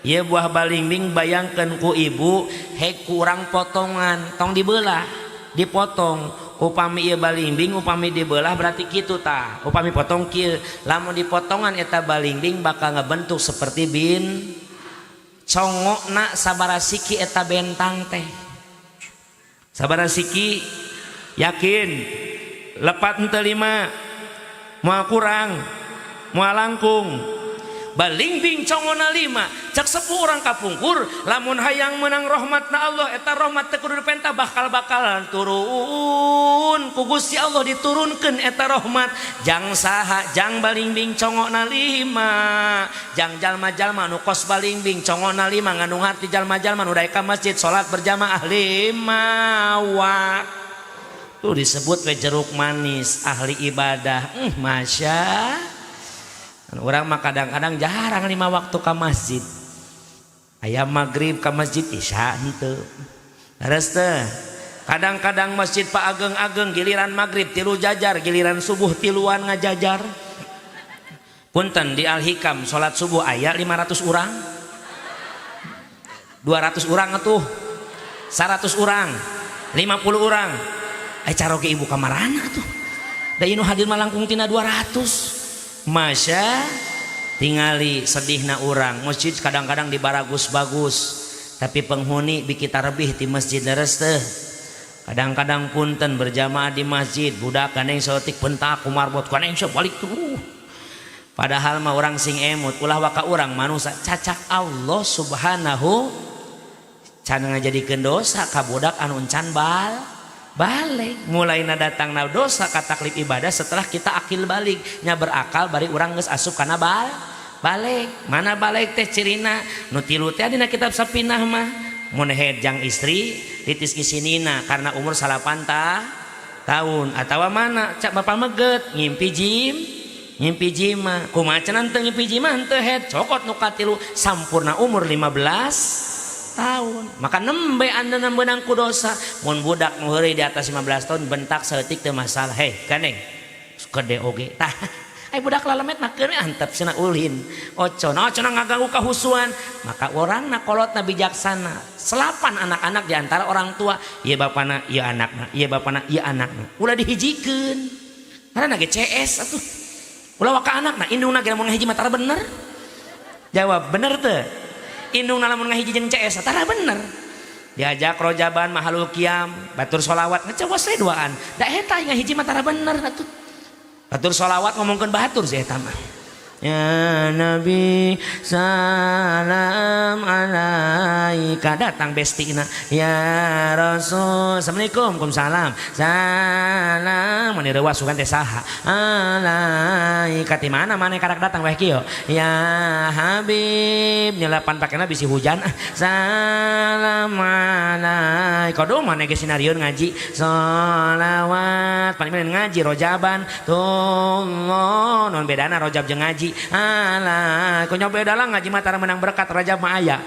S2: ieu buah balimbing bayangkeun ku ibu hek kurang potongan tong dibelah dipotong upami ieu balimbing upami dibelah berarti kitu tah upami potong kieu lamun dipotongan eta balimbing bakal ngebentuk seperti bin congokna sabaraha siki eta bentang teh sabaraha siki yakin lepat henteu 5 moal kurang moal langkung balimbing congona 5 cek sepuh urang kapungkur lamun hayang menang rahmatna Allah eta rahmat teh kudu dipentah bakalan turun ku Gusti Allah diturunkeun eta rahmat jang saha jang balimbing congona 5 jang jalma-jalma nu kos balimbing congona 5 ngandung hati jalma-jalma nu daek ka masjid salat berjamaah 5 waktu disebut we jeruk manis ahli ibadah masya orang mah kadang-kadang jarang 5 waktu ke masjid aya maghrib ke masjid isya henteu leres teh kadang-kadang masjid Pak Ageng-ageng giliran maghrib 3 jajar giliran subuh 3-an ngajajar punten di Al-Hikam salat subuh aya 500 urang 200 urang atuh 100 urang 50 urang caroge ibu kamarana tuh da inu hadir malangkung tina 200 masya tingali sedihna urang masjid kadang-kadang dibaragus bagus tapi penghuni bikita lebih di masjid leres teh kadang-kadang punten berjamaah di masjid budak kaneng seotik pentak kumarbot kaneng balik tuh padahal mah orang sing emut ulah waka urang manusia cacak Allah subhanahu can ngajadikeun dosa ka budak anu encan balik mulai datang dosa kataklif ibadah setelah kita akil balik nya berakal bari urang geus asup kana balik mana balik teh cirina nu tilu teh dina kitab sapinah mah mun hedjang istri titis isinina karena umur 8 tahun atawa mana cak bapak meget ngimpi jim mah kumaha cenah teu ngimpi jim mah teu hed cokot nu katilu sampurna umur 15 tahun maka nembe anda nembenang ku dosa mun budak nu heureuy di atas 15 tahun bentak saeutik teu masalah hei kaneng gede oge tah ai budak lalamet mah keun antep cenah ulin ocona ngaganggu kahusuan maka urangna kolotna bijaksana selapan anak-anak di antara orang tua ieu bapana ieu anakna ieu bapana ieu anakna ulah dihijikeun karena ge CS atuh ulah waka anakna indungna ge lamun ngahiji mah tara bener jawab bener teu indung lamun ngahiji jeung CS tara bener diajak rojaban mahalul qiyam batur sholawat ngecewos we duaan da eta ngahiji mah tara bener atuh batur sholawat ngomongkeun batur sih eta mah ya Nabi salam alaika datang bestina ya Rasul assalamualaikum salam salam mun rewa sugan teh saha alaika ti mana karak datang weh kieu ya Habib nyelapan pakena bisi hujan salam alaika kodo mana ge sinarion ngaji sholawat paling ngaji rojaban tullah non bedana rojab jeung ngaji alah kok nyoba dalang ngaji mah tara menang berkat raja mah aya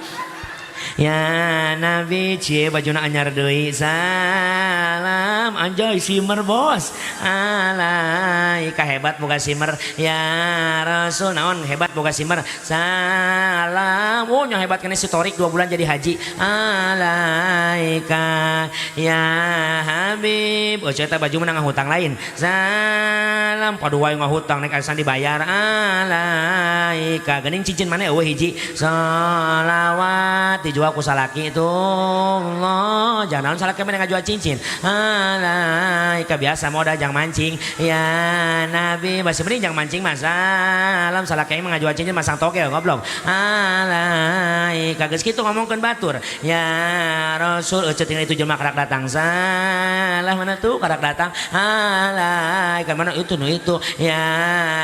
S2: ya Nabi cie bajuna anyar deui salam anjay simer bos alaika hebat boga simer ya Rasul naon hebat boga simer salam nya hebat kene storik 2 bulan jadi haji alaika ya Habib eta baju menang ngahutang lain salam padu wae ngahutang nek asan dibayar alaika geuning cincin mana eueuh hiji sholawat dijual ku salaki itu Allah jangan salaki mana ngajual cincin alaika biasa moda jang mancing ya Nabi masih mending jang mancing mas salam salaki mah ngajual cincin masang toke goblok alaika kageus kitu ngomongkeun batur ya Rasul tinggal itu jelema karak datang salah mana tuh karak datang alai kan mana itu nu itu ya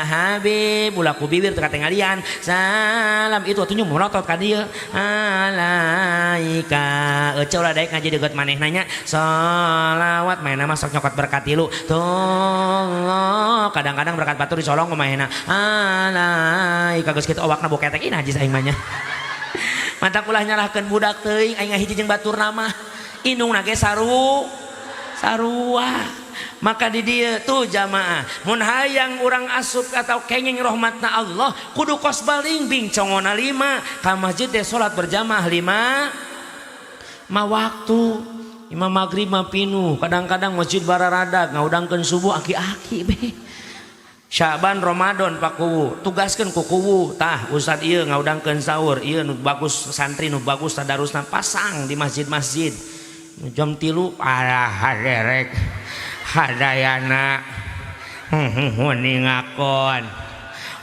S2: Habib ulah ku bibir teu katinggalian salam itu atuh nyumurotot ka dieu alaika ece ulah daek ngaji deget maneh nanya sholawat maena mah sok nyokot berkat tilu tuh kadang-kadang berkat batur disolong kumaha alaika geus kitu owakna boketek ina haji saing mah nya mantap ulah nyalahkeun budak teuing aing ngahiji jeung batur nama indungna ge sarua maka di dieu tuh jamaah mun hayang urang asup atau kenging rahmatna Allah kudu kos baling bingcongona 5 ka masjid teh salat berjamaah 5 waktu imam maghrib mah pinuh kadang-kadang masjid bararadag ngaudangkeun subuh aki-aki be Syaban Ramadan pakuwu tugaskeun ku kuwu tah ustad ieu ngaudangkeun sahur ieu nu bagus santri nu bagus tadarusna pasang di masjid-masjid jam 3 parah haderek hadayana meni ngakon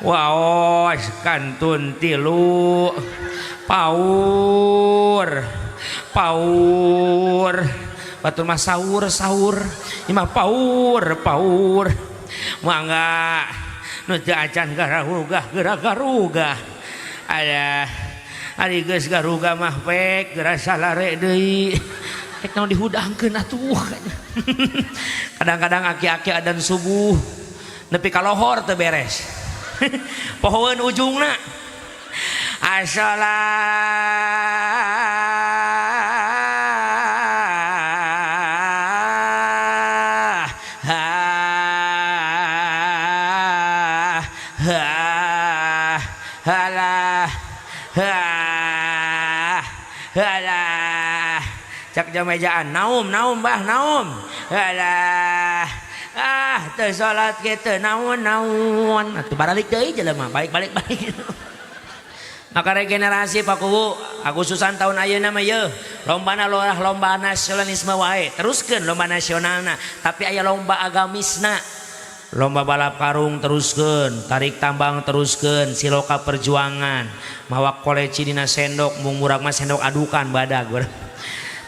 S2: waos kantun 3 paur batur mah sahur imah paur mangga nu teu acan garugah ada ari geus garugah mah pek geura salare deui pek naon dihudangkeun atuh kadang-kadang aki-aki adzan subuh nepi ka lohor teu beres pohoeun ujungna cak jamejaan naum bah naum alah teu salat kitu naon atuh baralik deui jelema balik maka regenerasi pakuwu Agustusan tahun ayeuna mah yeuh lombana lomba nasionalisme wae teruskeun lomba nasionalna tapi aya lomba agamisna lomba balap karung teruskeun tarik tambang teruskeun siloka perjuangan mawa koleci dina sendok mung murag mah sendok adukan badag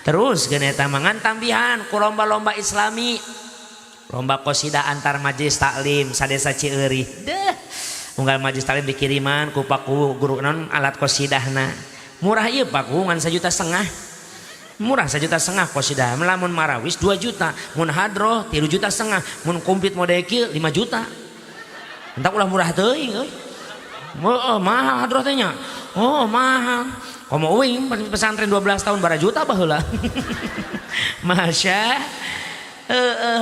S2: terus geneta mangan tambihan ku lomba-lomba islami lomba qosidah antar majelis taklim sadesa Cieueuih unggal majelis taklim dikiriman ku paku guru non alat qosidahna murah ieu paku ngan 1,5 juta murah 1,5 juta qosidah melamun marawis 2 juta mun hadroh 3,5 juta mun komplit mode kieu 5 juta entak ulah murah teuing euy mahal hadroh teh nya mahal komo uing pesantren 12 tahun bara juta baheula masya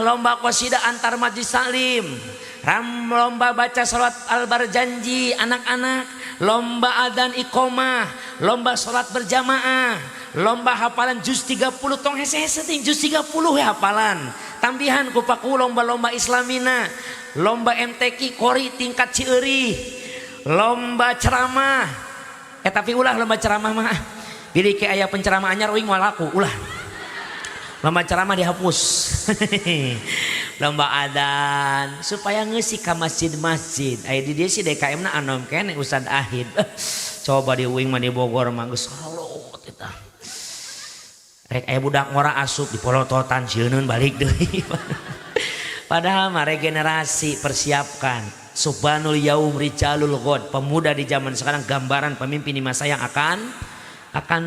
S2: lomba qasidah antar majelis taklim lomba baca salat al-barjanji anak-anak lomba adzan iqomah lomba salat berjamaah lomba hafalan juz 30 tong hese-hese ting juz 30 ya hafalan tambihan ku paku lomba-lomba islamina lomba MTQ Kori tingkat Cieueuih lomba ceramah tapi ulah lomba ceramah mah pilih ke aya penceramah anyar uing walaku ulah lomba ceramah dihapus lomba adzan supaya ngeusi ka masjid-masjid aya di dieu si DKM na anom kene Ustad Ahid coba di uing mah di Bogor mah geus halot eta rek aya budak ngora asup di polototan sieunun balik deui padahal mah regenerasi persiapkan Subhanul Yaum Rijalul Ghad pemuda di zaman sekarang gambaran pemimpin di masa yang akan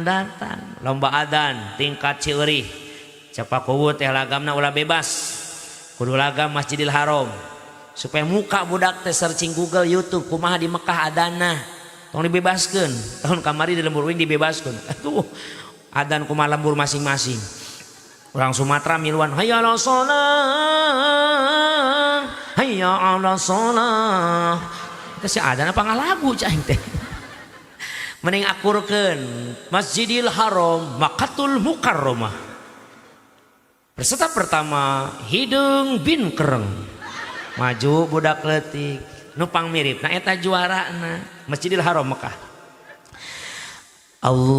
S2: datang lomba adzan tingkat Cieueuih capakuwu teh lagamna ulah bebas kudu lagam Masjidil Haram supaya muka budak teh searching Google YouTube kumaha di Mekah adzanna tong dibebaskeun tahun kamari di lembur uing dibebaskeun atuh adzan kumaha lembur masing-masing orang Sumatera miluan hayya 'alas shalah hayya 'alas shalah kasih adzan apa ngalagu cai teh mending akurkeun Masjidil Haram Makkatul Mukarramah peserta pertama Hidung bin Kereng maju budak leutik nupang mirip nah eta juarana Masjidil Haram Mekah Allahu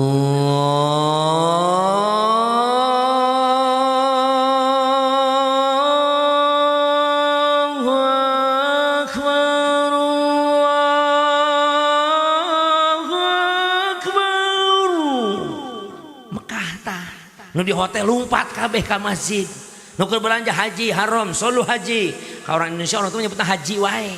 S2: Akbar Allahu Akbar nu di hotel lumpat kabeh ka masjid, nu keur belanja haji haram solu haji. Ka orang Indonesia orang tuh menyebutna haji wae,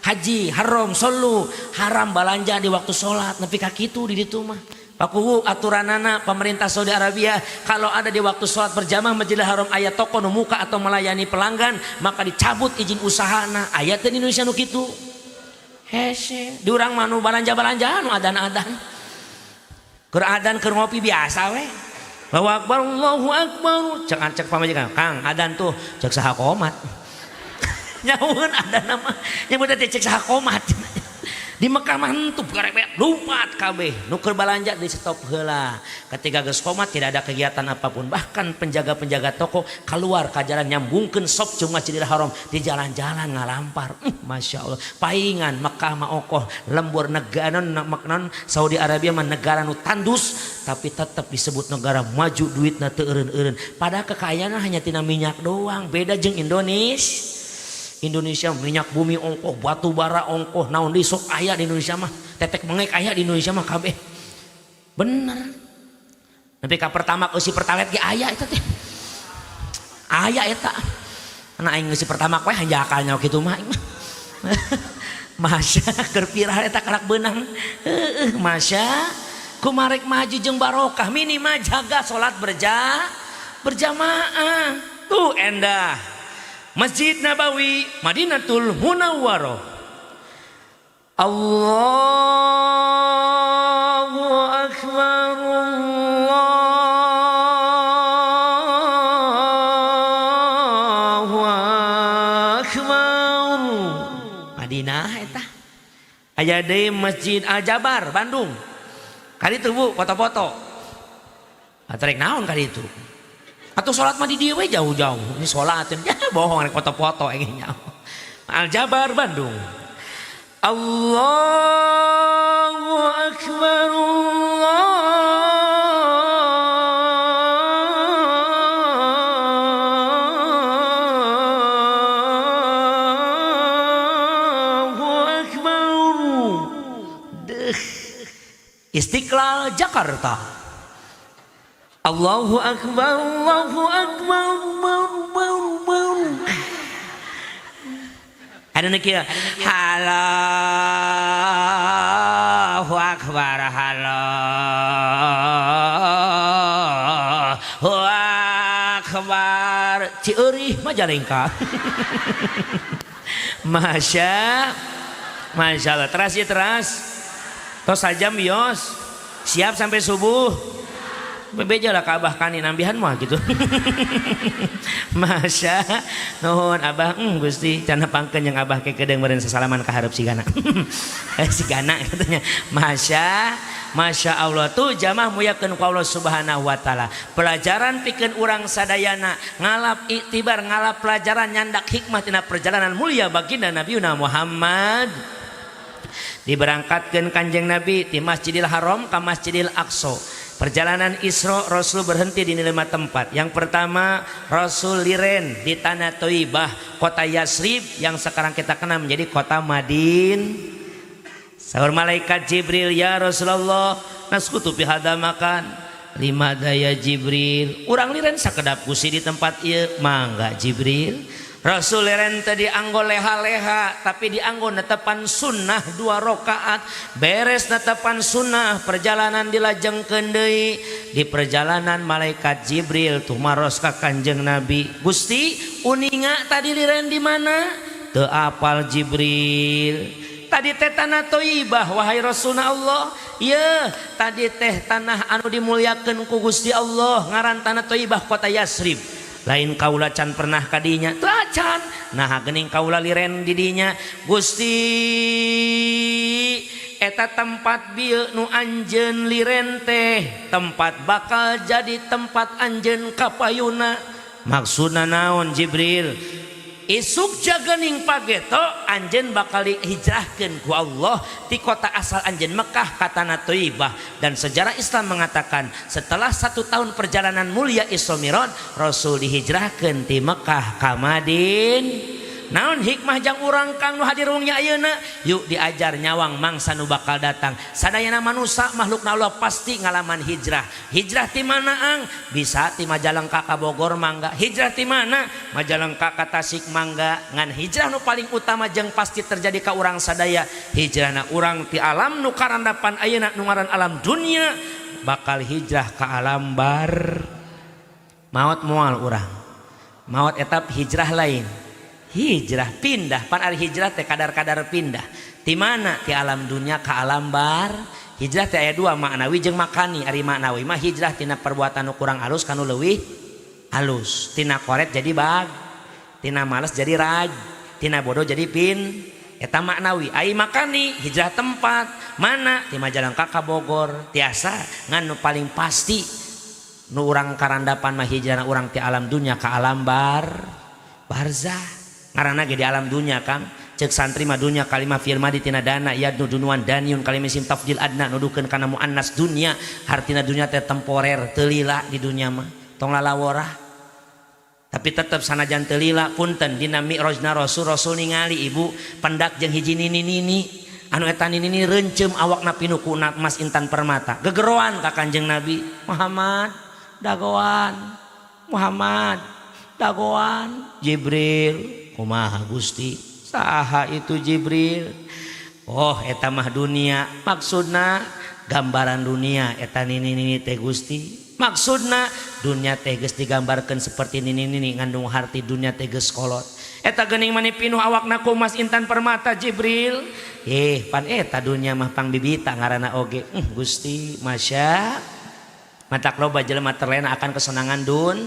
S2: haji haram solu haram belanja di waktu sholat, nepi ka kitu di ditu mah. Pakuhu aturanana pemerintah Saudi Arabia, kalau ada di waktu sholat berjamaah Masjidil Haram aya toko nu muka atau melayani pelanggan, maka dicabut izin usahana. Aya teh di Indonesia nu kitu. Hese, di urang mah nu balanja-balanja nu adan-adan. Keur adan keur ngopi biasa we. Allahu Akbar, Allahu Akbar. Cek pamajikan, Kang, adan tuh cek saha qomat. Nyaun adan mah, nya budak teh cek saha qomat. Di Mekah mah henteu garebet lumpat kabeh, nu keur balanja di stop heula. Ketika geus qomat tidak ada kegiatan apapun, bahkan penjaga-penjaga toko keluar ka jalan nyambungkeun sop jeung Masjidil Haram di jalan-jalan ngalampar. Masya Allah, paingan Mekah mah okoh lembur negara non Saudi Arabia mah negara nu tandus tapi tetap disebut negara maju, duitna teu eureun-eureun. Padahal kekayaanna hanya tina minyak doang, beda jeung Indonesia. Indonesia minyak bumi ongkoh, batu bara ongkoh, naon di sok aya di Indonesia mah, tetek mengek aya di Indonesia mah kabeh. Bener. Tapi ka pertama eusi pertalet ge aya eta teh. Aya eta. Ana aing eusi pertama we hanjakalnya kitu mah. Masya keur pirah eta karak beunang. Masya kumarek maju jeung barokah, minimal jaga salat berjamaah. Tuh endah. Masjid Nabawi Madinatul Munawwarah. Allahu Akbar, Allahu Akbar. Madinah eta. Aya deui Masjid Al Jabar Bandung. Kali itu Bu foto-foto. Atrek naon kali itu? Atau sholat mah di dia we jauh-jauh. Ini sholatin ya bohong rek foto-foto engenya. Al Jabar Bandung. Allahu Akbar, Allahu Akbar. Istiqlal Jakarta. Allahu Akbar, Allahu Akbar, baru. Ada nak kira, Allahu Akbar, Allahu Akbar. Ciurih Majalengka. Masya Allah, teras ya teras. Tos sajam bios, siap sampai subuh. Bebeja lah Abah kani nambihan mah gitu. Masya nuhun Abah Gusti can nepangkeun yang Abah ke kedeung meureun sasalaman ka hareup sigana. Sigana katanya. Masya Allah tuh jamaah muyakeun ku Allah Subhanahu wa taala. Pelajaran pikeun urang sadayana ngalap iktibar, ngalap pelajaran nyandak hikmah tina perjalanan mulia baginda Nabiuna Muhammad. Diberangkatkeun Kanjeng Nabi di Masjidil Haram ka Masjidil Aqsa. Perjalanan Isra Rasul berhenti di 5 tempat. Yang pertama Rasul liren di tanah Thaibah, kota Yasrib yang sekarang kita kenal menjadi kota Madin. Sahur malaikat Jibril, ya Rasulullah naskutu fi hada makan. Lima daya Jibril. Urang liren sakedap kusi di tempat ieu, mangga Jibril. Rasul liren tadi anggo leha-leha tapi dianggo netepan sunnah 2 rakaat. Beres netepan sunnah perjalanan dilajengkeun deui. Di perjalanan malaikat Jibril tumaros ka Kanjeng Nabi. Gusti uninga tadi liren di mana? Teu apal Jibril. Tadi teh tanah Thaibah wahai Rasulna Allah. Ye tadi teh tanah anu dimuliakeun ku Gusti Allah ngaran tanah Thaibah kota Yasrib. Lain kaula can pernah kadinya can nah geuning kaula liren di dinya. Gusti eta tempat bieu nu anjeun liren teh tempat bakal jadi tempat anjeun kapayuna. Maksudna naon Jibril? Isuk jagening pageto anjeun bakal dihijrahkeun ku Allah di kota asal anjeun Mekah ka tanah Thaibah. Dan sejarah Islam mengatakan setelah 1 tahun perjalanan mulia Isra Mi'raj Rasul dihijrahkeun ti Mekah ka Madinah. naon hikmah jang urang kang nu hadir wungnya ayeuna yuk diajar nyawang mangsa nu bakal datang sadayana manusia makhlukna Allah pasti ngalaman hijrah ti mana ang bisa ti Majalengka ka Bogor mangga hijrah ti mana Majalengka ka Tasik mangga ngan hijrah nu paling utama jeung pasti terjadi ka urang sadaya hijrahna urang ti alam nu karandapan ayeuna nu ngaran alam dunia bakal hijrah ka alam bar maot moal urang maot etap hijrah lain hijrah pindah pan ari hijrah teh kadar-kadar pindah ti mana ti alam dunia ka alam bar hijrah teh aya dua maknawi jeung makani ari maknawi mah hijrah tina perbuatan nu kurang halus kanu leuwih halus tina koret jadi bag tina males jadi raj tina bodoh jadi pin eta maknawi ai makani hijrah tempat mana ti Majalengka ka Bogor tiasa ngan nu paling pasti nu urang karandapan mah hijrah urang ti alam dunia ka alam barzah ngaranna ge di alam dunia Kang cek santri mah dunia kalimah firma di tina dana yadnu dunuan daniun kalimah sim tafdil adna nuduhkeun kana muannas dunia hartina dunia teh temporer teu lila di dunia mah tong lalaworah tapi tetep sanajan teu lila punten dina mi'rajna rasul ningali ibu pendak jeung hiji nini anu eta nini reuncem awakna pinuku Mas Intan Permata gegeroan ka Kanjeng Nabi Muhammad dagoan Jibril kumaha Gusti saha itu Jibril oh eta mah dunia maksudna gambaran dunia eta nini teh Gusti maksudna dunia teh geus digambarkeun seperti nini ngandung harti dunia teh geus kolot eta geuning mani pinuh awakna ku Mas Intan Permata Jibril pan eta dunia mah pang bibita ngaranna oge Gusti masya matak loba jelema terlena akan kesenangan dun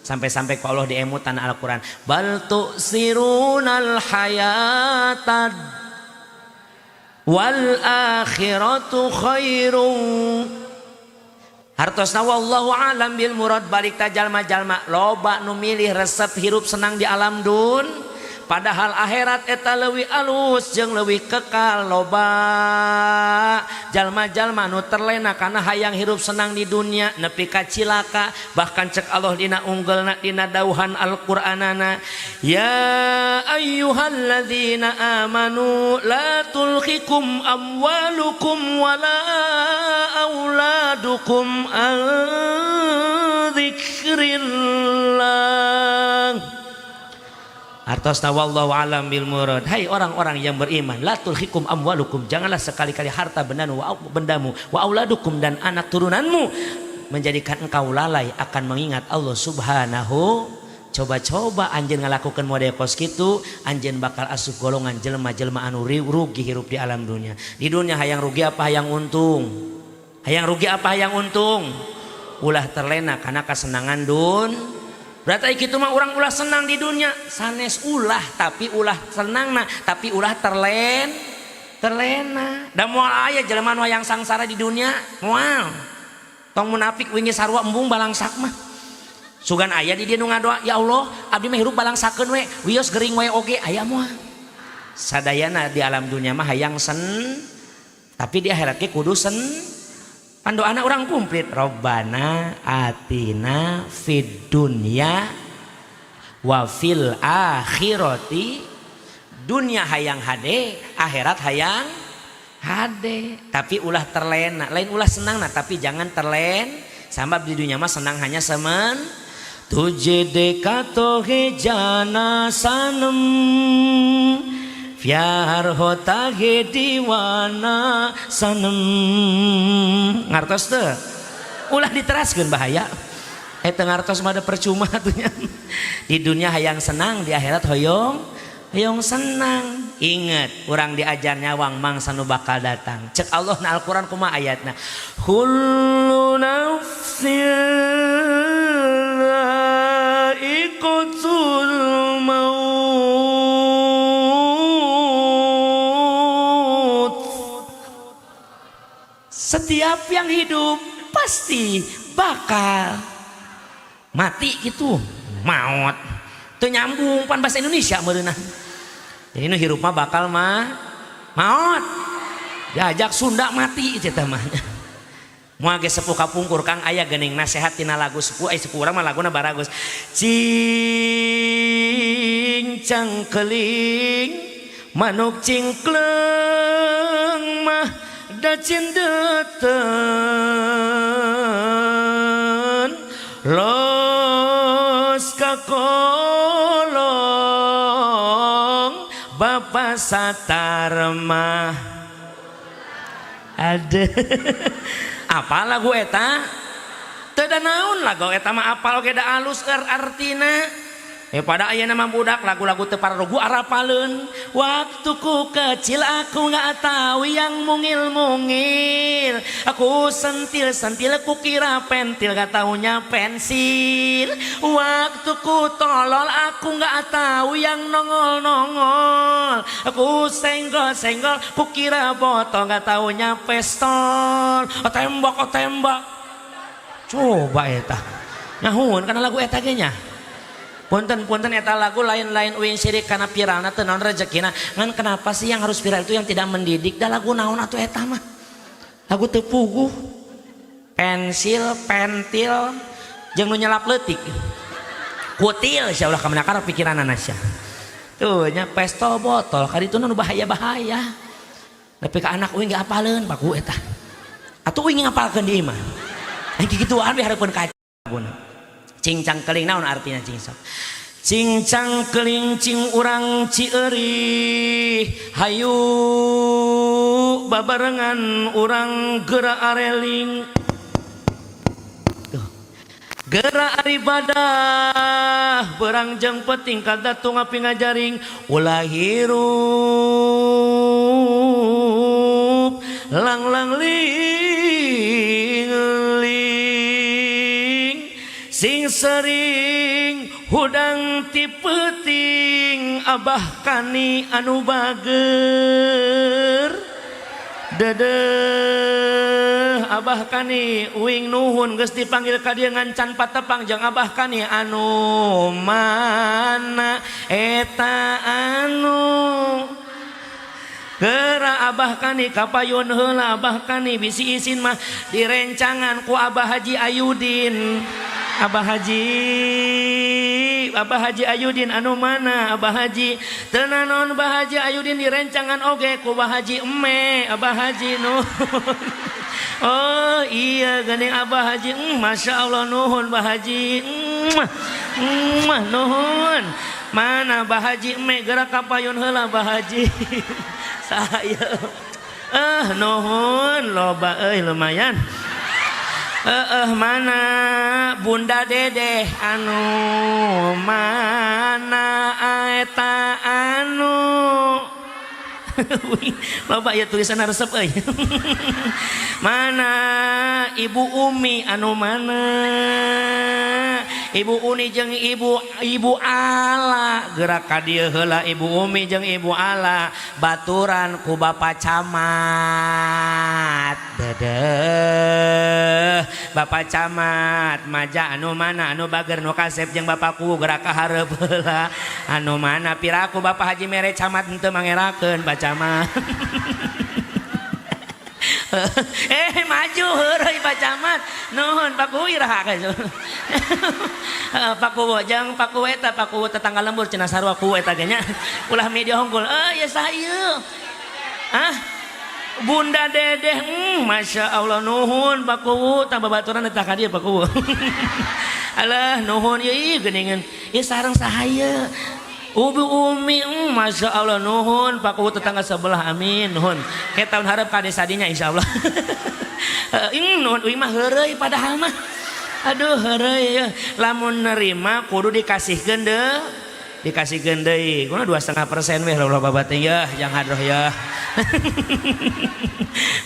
S2: sampai-sampai ku Allah diemutan Al-Quran bal tu'sirunal hayatad wal akhiratu khairum hartosna wallahu alam bil murad balik ta jalma-jalma loba nu milih resep hirup senang di alam dun padahal akhirat eta leuwih alus jeung leuwih kekal loba jalma-jalma nu terlena kana hayang hirup senang di dunia nepi ka cilaka bahkan cek Allah dina unggelna dina dauhan Al-Qur'anana ya ayyuhalladzina amanu la tulhikum amwalukum wala auladukum an dzikrillah artosna wallahu alam bil murad hai orang-orang yang beriman la tulhikum amwalukum janganlah sekali-kali harta bendamu wa auladukum dan anak turunanmu menjadikan engkau lalai akan mengingat Allah subhanahu coba-coba anjeun ngalakukeun model kos kitu anjeun bakal asup golongan jelema-jelema anu rugi hirup di alam dunia di dunia hayang rugi apa hayang untung ulah terlena karena kesenangan dun berarti kitu mah orang ulah senang di dunia sanes ulah tapi ulah senang tapi ulah terlena da moal aya jelema nu hayang sangsara di dunia moal tong munafik wingi sarua embung balangsak mah sugan aya di dieu nu ngadoa ya Allah abdi mah hirup balangsakeun we wios gering we oge aya moal sadayana di alam dunia mah hayang tapi di akhirat ge kudu pandoana orang kumplit Robbana atina fid dunya wa fil akhirati dunia hayang hade akhirat hayang hade tapi ulah terlena lain ulah senang tapi jangan terlen sabab di dunia mah senang hanya semen tuje dekatohe jana sanem Fyar hota ge diwana sanem ngartos teu ulah diteraskeun bahaya eta ngartos mah percuma atunya di dunia hayang senang di akhirat hoyong senang inget urang diajar nyawang mangsa nu bakal datang cek Allah na Al-Qur'an kumaha ayatna kullu nafsin dha'iqatul maut setiap yang hidup pasti bakal mati gitu maut teu nyambung pan bahasa Indonesia meureunna jadi nu hirup mah bakal maut diajak Sunda mati itu mah moal ge sepuh kapungkur Kang aya geuning nasehat tina lagu sepuh sepuh urang mah laguna baragus cing cangkeling manuk cingkleng mah da cindeten los kakolong Bapak Satarma ada apa lagu eta teu da naon lagu eta mah apal oge da alus artina pada aya nama budak lagu-lagu teu pararugu arapaleun waktu ku kecil aku nggak tahu yang mungil-mungil aku sentil-sentil ku kira pentil gak taunya pensil waktu ku tolol aku nggak tahu yang nongol-nongol aku senggol-senggol ku kira botol gak taunya pistol tembak coba eta nyahun karena lagu eta ge nya punten eta lagu lain-lain uing sirik karena viralna teu naon rezekina ngan kenapa sih yang harus viral itu yang tidak mendidik da lagu naon atuh eta mah lagu teu puguh pensil pentil jeung nu nyelap leutik kutil insyaallah ka manakar pikiranna sia tuh nya pistol botol kadituna nu bahaya-bahaya tapi ka anak uing ge apaleun baku eta atuh uing ngapalkeun di imah aya kigituan we hareupeun ka abuna cincang keling naon artinya cingsok cincang keling cing urang cieuri hayu babarengan urang geura areling geura aribadah berang jeung peting kadatung api ngajaring ulah hirup lang-lang sing sering hudang ti peuting abah kani anu bager dedeh abah kani uing nuhun geus dipanggil ka dieu ngancan patepang jeung abah kani anu mana eta anu geura abah kani kapayun heula abah kani bisi isin mah direncangan ku Abah Haji Ayudin Abah Haji Ayudin anu mana Abah Haji tenanon Abah Haji Ayudin direncangan oge ku Abah Haji Emme Abah Haji nuhun oh iya geuning Abah Haji Masya Allah nuhun Abah Haji nuhun mana Abah Haji Emme geura kapayun heula Abah Haji saya nuhun loba lumayan mana Bunda Dedeh anu mana eta anu loba ya tulisan resep euy mana Ibu Umi anu mana Ibu Uni jeung Ibu Ala gerak ka dieu heula Ibu Umi jeung Ibu Ala baturan ku Bapak Camat dedeh Bapak Camat maja anu mana anu bager nu kasep jeung bapakku gerak ka hareup heula anu mana piraku Bapak Haji Mere Camat henteu mangerakeun Pak Camat maju heureuy Pak Camat nuhun Pak Kuwi raha Pak Kuwo jeung Pak Kuwo eta Pak Kuwo tetangga lembur cenah sarua Kuwo eta ge nya ulah media hungkul ya saeu Bunda Dedeh Masya Allah nuhun Pak Kuwo tambah baturan eta ka dieu Pak Kuwo alah nuhun ieu geuningan ieu sareng sahaya Ubi Umi Masya Allah nuhun Pak Kuwo tetangga sebelah amin nuhun ke tahun harap ka desa dinya insyaallah nuhun uing mah heureuy padahal mah aduh heureuy lamun nerima kudu dikasihkeun deui kuna 2,5% weh loba babat ya yang hadroh ya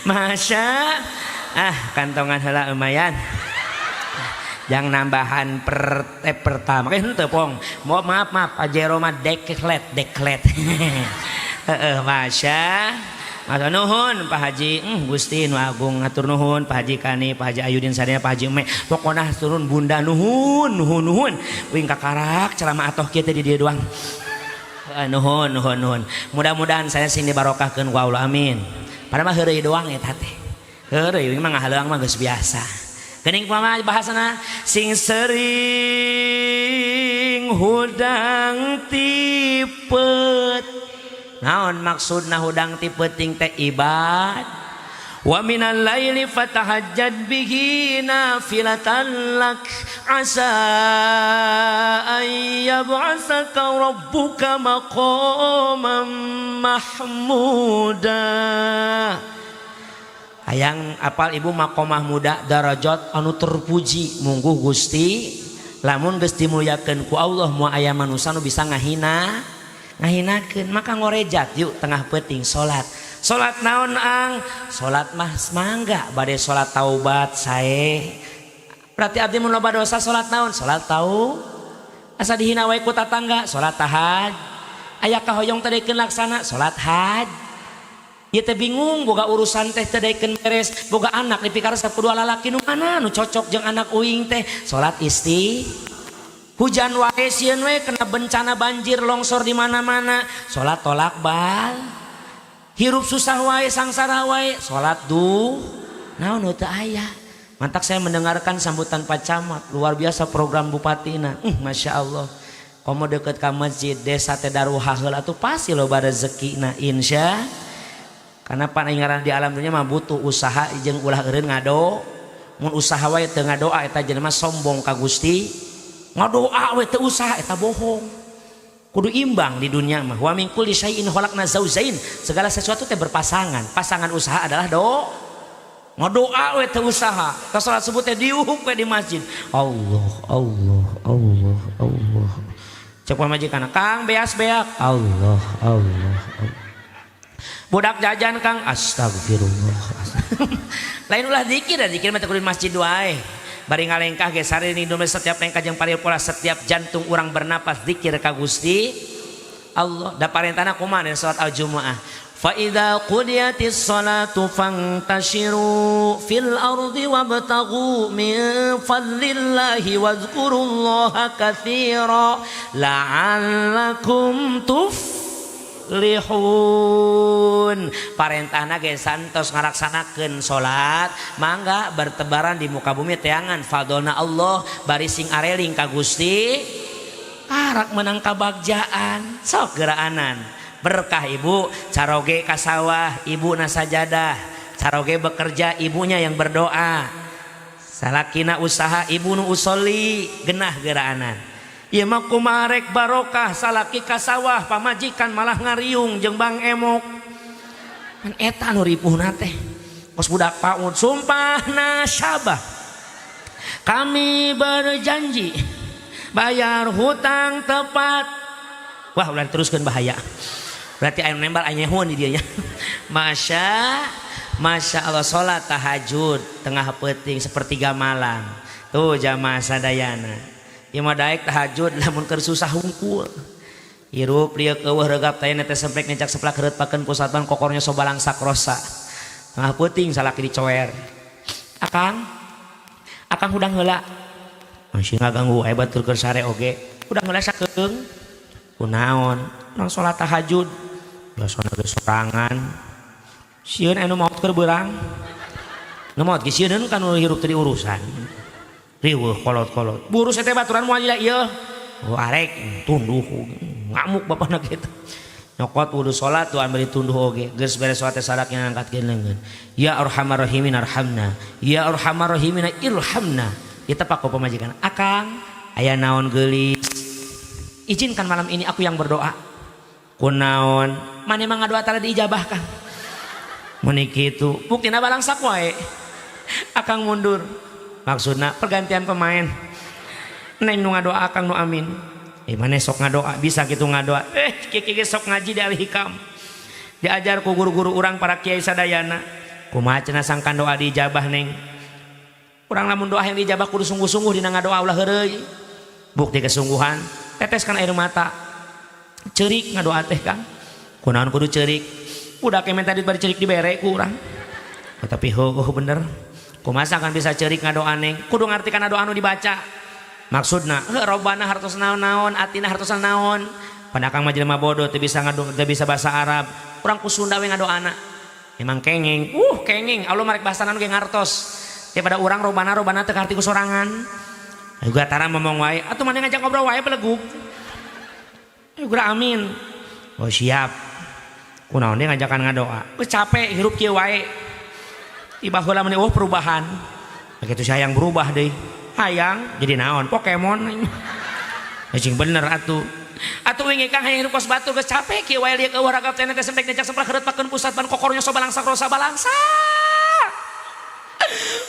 S2: Masya kantongan heula lumayan yang nambahan pertama kayak henteu pong maaf Pajero mah deklet Masya Masa nuhun Pak Haji Gusti nu agung ngatur nuhun Pak Haji Kani Pak Haji Ayudin sadaya Pak Haji Emme pokona turun bunda nuhun wing kakarak ceramah atoh kieu teh di dieu doang nuhun mudah-mudahan saya sing dibarokahkeun ku Allah amin pada mah heureuy doang eta teh heureuy mah ngahalang mah geus biasa geuning pamah bahasana sing sering hudang tipet. Naon maksudna hudang tipeting teh ibad. Wa minal laili fatahajjad bihi nafilatan lak asa an yab'atsaka rabbuka maqaman mahmuda. Hayang apal ibu maqam mahmuda darajat anu terpuji mungguh Gusti lamun geus dimuliakeun ku Allah moal aya manusia nu bisa ngahinakeun maka ngorejat yuk tengah peuting salat. Salat naon ang? Salat mah mangga bade salat taubat sae. Berarti abdi mun loba dosa salat naon? Salat tau. Asa dihina wae ku tatangga, salat tahaj. Aya kahoyong teh dekeun laksana, salat haj. Ieu teh bingung boga urusan teh teu dekeun beres, boga anak dipikares ka kedua lalaki nu mana nu cocok jeung anak uing teh, salat hujan wae sieun we kena bencana banjir longsor di mana-mana, salat tolak bal. Hirup susah wae sangsara wae salat naon teu aya. Mantak saya mendengarkan sambutan Pak Camat luar biasa program bupatina. Masya Allah komo deket ka masjid desa teh daruhah heula atuh pasti loba rezekina insya. Karena paninggaran di alam dunya mah butuh usaha jeung ulah eureun ngado. Mun usaha wae teu ngadoa eta jelema sombong ka Gusti. Ngadoa we teu usaha eta bohong. Kudu imbang di dunia mah. Wa min kulli syai'in khalaqna zaujain. Segala sesuatu teh berpasangan. Pasangan usaha adalah ngadoa we teh usaha. Ka salat subuh teh diuhuk we di masjid. Allah. Cek pamajikan, Kang beas beak. Allah. Budak jajan Kang, astagfirullah. Lain ulah zikir mah teh kudu di masjid wae. Bari ngalengkah ge sareni Indonesia setiap lengkah jeung paripura setiap jantung urang bernapas zikir ka Gusti Allah. Da parentana kumaha dina salat al-jumuah. Fa idza qudiyatis salatu fantashiru fil ardi wabtaghu min fadlillahi wadhkurullaha katsira la'allakum lihun. Parentahna ge santos ngaraksanakeun salat mangga bertebaran di muka bumi teangan fadlna Allah bari sing areling ka Gusti arak menang kabagjaan sok geuraanan berkah ibu caroge ka sawah ibu na sajadah caroge bekerja ibunya yang berdoa salakina usaha ibu nu usolli genah geuraanan. Ieu mah kumarek barokah salaki ka sawah pamajikan malah ngariung jeung Bang Emok. Kan eta nu ripuhna teh. Kos budak paud sumpahna syabah. Kami berjanji bayar hutang tepat. Wah ulah teruskeun bahaya. Berarti aya nembal aya nyehun di dieu nya. Masya Allah salat tahajud tengah peuting sepertiga malam. Tuh jamaah sadayana. Ieu mah daek tahajud lamun keur susah hungkul. Hirup lieu eueuh regap tayana teh semprek ngecak seplak heureut pusatban kokornya sobalang sakrosa. Tengah peuting salaki dicower. Akang hudang heula. Masih ngaganggu hebat tur keur sare oge. Hudang heula sakeung. Kunaon? Urang salat tahajud. Biasana ge sorangan. Sieun anu maot keur beurang. Nu maot ge sieun kan hirup teu diurusan. Riweuh kolot-kolot. Buru teh baturan moal ila ieu. Oh arek tunduh ngamuk bapana kitu. Nyokot wudu salat tuan bari tunduh oge. Geus beres salat teh sadaknya ngangkatkeun leungeun. Ya arhamar rahimin arhamna. Ya arhamar rahimin irhamna. Kita pak pamajikan. Akang aya naon geulis. Izinkan malam ini aku yang berdoa. Kunaon? Mane mah ngadoa tara diijabah Kang. Mun kitu, buktina balangsak wae. Akang mundur. Maksudna pergantian pemain. Neng nu ngadoa akang nu amin. Mane sok ngadoa bisa gitu ngadoa. Kieu sok ngaji di Al-Hikam. Diajar ku guru-guru urang para kiai sadayana. Kumaha cenah sangkan doa diijabah neng. Urang lamun doa yang diijabah kudu sungguh-sungguh dina ngadoa ulah heureuy. Bukti kesungguhan, teteskan air mata. Ceurik ngadoa teh Kang. Kunaon kudu ceurik? Udah kemen tadi bari ceurik dibere ku urang. Tapi bener. Kumasa kan bisa cerik ngadoa neng kudu ngartikan doa anu dibaca maksudna robana hartos naon-naon atina hartos naon pada Kang mah jelema bodoh teu bisa bahasa Arab urang ku Sunda we ngadoana emang kenging Allah marek bahasana ge ngartos daripada urang robana teu ngarti ku sorangan Juga tara ngomong wae, atuh mana ngajak ngobrol wae belegug. Juga amin. Oh siap. Kunaon dia ngajakan ngadoa. Geus capek hirup kieu wae. Tiba heula meni perubahan. Begitu sayang berubah deui. Hayang jadi naon? Pokemon. Cing bener atuh. Atuh wingi Kang hayang hirup kos batur geus capek kieu wae lieu eueuh ragap teh teh semprek necak semprek heureut pakeun pusat ban kokornya so balangsak rosa balangsa.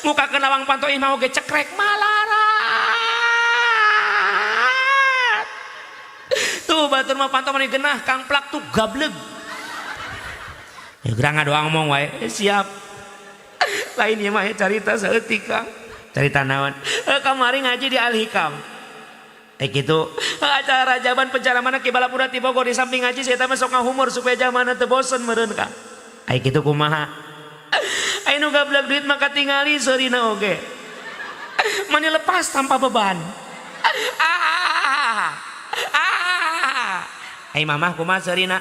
S2: Muka kenawang pantoi mau ge cekrek malarat. Tuh batur mah pantau mani genah Kang Plak tuh gableg. Ya gerang ngadoa ngomong wae siap. Lain ieu mah carita saeutik Kang. Carita naon? Kamari ngaji di Al Hikam. Kitu acara rajaban pencaraman ki balapura ti Bogor di samping ngaji saya mah sok ngahumor supaya jamana teu bosen meureun Kang. Ai kitu kumaha? Ai nu gablek duit mah katingali seurina oge. Mani lepas tanpa beban. Ai mamah kumaha seurina?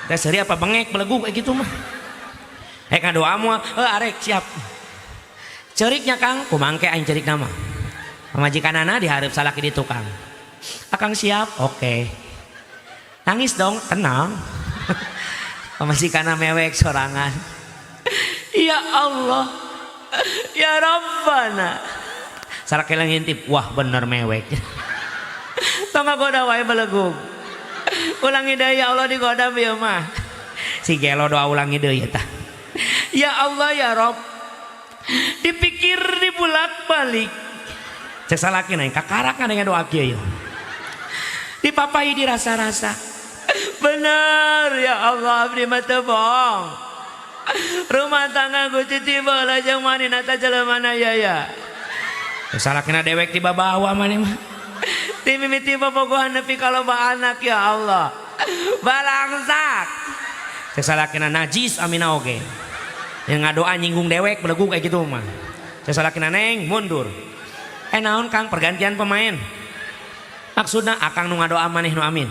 S2: Da seuri apa bengek belegug kayak gitu mah. Ngadoa moal arek siap. Ceriknya Kang, kumangke aing cerik nama. Pamajikanana dihareup salaki di tukang. Akang siap, oke. Nangis dong, tenang. Pamajikana mewek sorangan. Ya Allah, ya Rabbana. Salaki lang ngintip, wah bener mewek. Tongga goda wae belegug. Ulangi deui ya Allah digoda bieu mah. Si gelo doa ulangi deui eta. Ya Allah ya Rabb. Dipikir dibulak balik cek salaki naik kakarak ngadenge doa kieu dipapai dirasa-rasa bener ya Allah abdi mah teu bohong rumah tangga ku titiba lajeng manina ta jelemana ya cek salakina dewek tiba bawa maneh mah ti mimiti bobogohan nepi ka loba anak ya Allah balangsak cek salakina najis amina oge yang ngadoa nyinggung dewek belegug kayak gitu mah. Saya salakina neng mundur. Naon Kang pergantian pemain. Maksudna akang nu ngadoa maneh nu amin.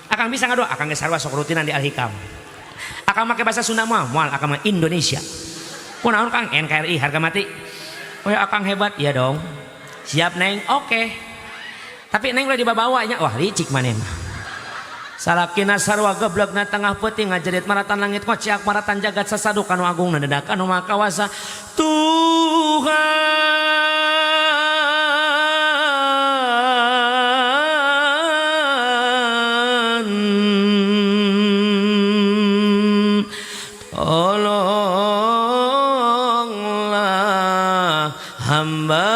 S2: Akang bisa ngadoa, akang geus sarua sok rutinan di Al Hikam. Akang make bahasa Sunda mah moal akang mah Indonesia. Kunaon Kang NKRI harga mati. Oh ya akang hebat ya dong. Siap neng, oke. Tapi neng udah dibawa nya, wah licik maneh mah. Salakina sarwa geblekna tengah peuting ngajerit maratan langit kociak maratan jagat sasadu kanu agung nandedak anu maha kawasa Tuhan tolonglah hamba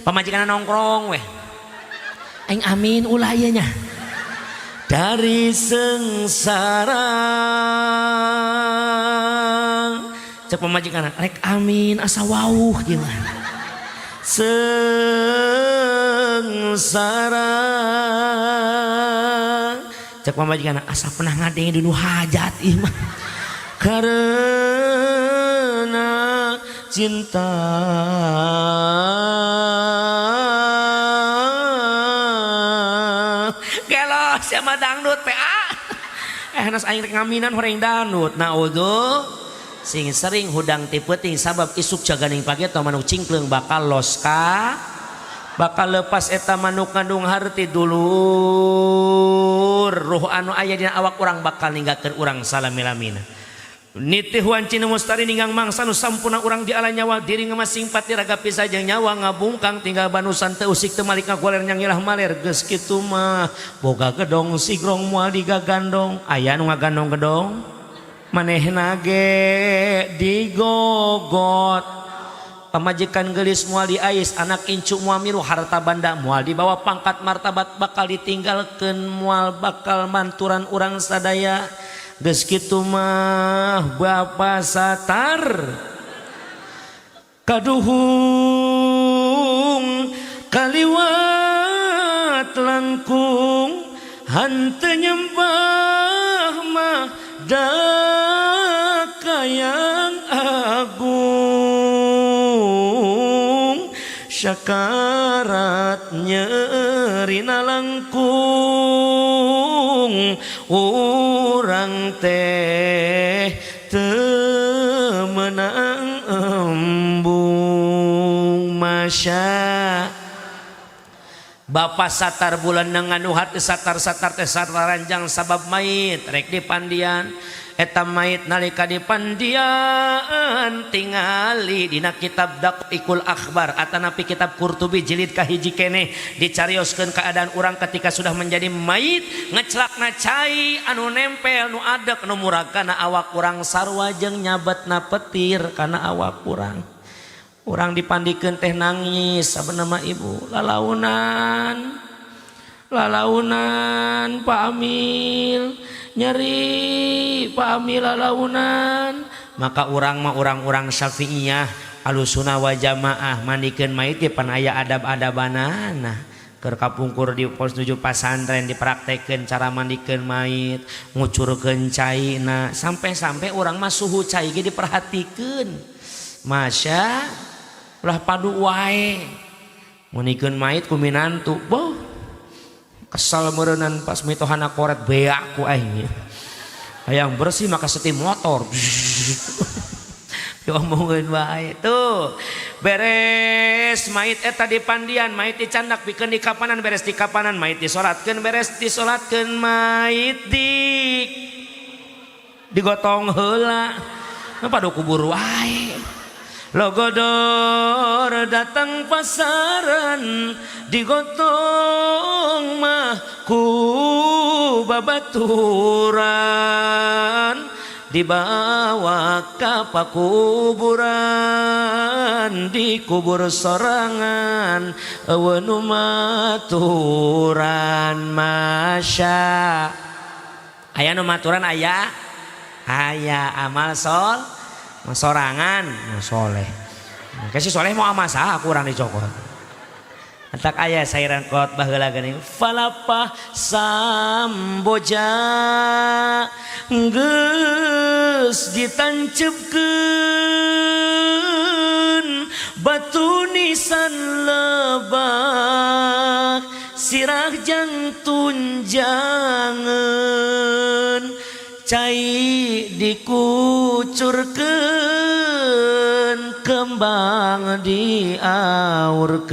S2: pamajikan nongkrong weh aing amin ulah ieu nya dari sengsara cek pamajikan rek amin asa wauh gimana sengsara cek pamajikan asa pernah ngadenge dulu hajat ieu mah karena cinta gelo siapa dangdut PA nas aing rek ngaminan horeng dangdut naudzu sing sering hudang ti peuting sabab isuk jaganing pagi atau manuk cingkleung bakal loska bakal lepas eta manuk ngandung harti dulur ruh anu aya dina awak urang bakal ninggalkeun urang salami-lamina nitih wancina mustari ninggang mangsa nu sampuna urang di ala nyawa diri ngemasing pati raga pisah jeung nyawa ngabungkang tinggal banusan teu usik teu malik ngagoler nya ngilah maler geus kitu mah boga gedong sigrong moal digagandong aya nu ngagandong gedong manehna ge digogot pamajikan geulis moal diais anak incu moal miru harta banda moal dibawa pangkat martabat bakal ditinggalkeun moal bakal manturan urang sadaya geus kitu mah bapa satar kaduhung kaliwat langkung hanteu nyembah mah dakayang agung syakarat nyerina langkung urang urang teh teu meunang embung masya Bapak satar bulan nganuhat satar-satar teh ranjang sabab mait rek dipandian eta mait nalika dipandian tingali dina kitab Daqiqul Akhbar atanapi kitab Qurtubi jilid kahiji keneh dicarioskeun keadaan urang ketika sudah menjadi mait ngeclakna cai anu nempel nu adek nu murag kana awak urang sarua jeung nyabetna petir kana awak urang. Urang dipandikeun teh nangis sabenerna ibu lalaunan Pak Amil nyeri Pak Amil lalaunan maka urang mah urang-urang Syafi'iyah Ahlussunnah wal Jamaah mandikeun mait ge pan aya adab-adabanana keur kapungkur di pos nuju pasantren dipraktekkeun cara mandikeun mait ngucurkeun caina sampai-sampai urang mah suhu cai ge diperhatikeun masya ulah padu wae munikeun mait ku minantu boh kesal meureunnan pas mitohana koret beak ku aing hayang bersih maka setim motor diomongkeun wae tuh beres mait eta dipandian mait dicandak pikeun di kapanan beres di kapanan mait disolatkeun beres disolatkeun mait digotong heula padu kubur wae logodor datang pasaran digotong mah ku babaturan dibawa ka pakuburan dikubur sorangan eueun maturan masya aya nu maturan aya amal sorangan soleh kasih soleh mau amal saha kurang dicokot entak aya sairan khotbah heula geuning falapah samboja geus ditancepkeun batu nisan lebah sirah jantung jangan cai dikucurkeun kembang diaurkeun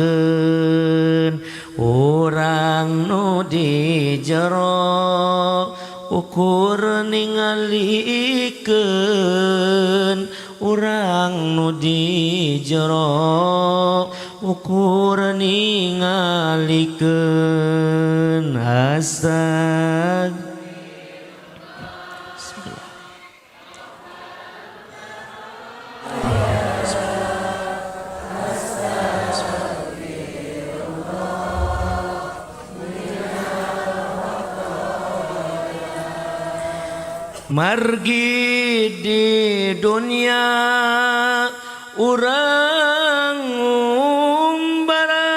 S2: urang nu di jero ukur ningalikeun urang nu di jero ukur ningalikeun astag margi di dunia urang umbara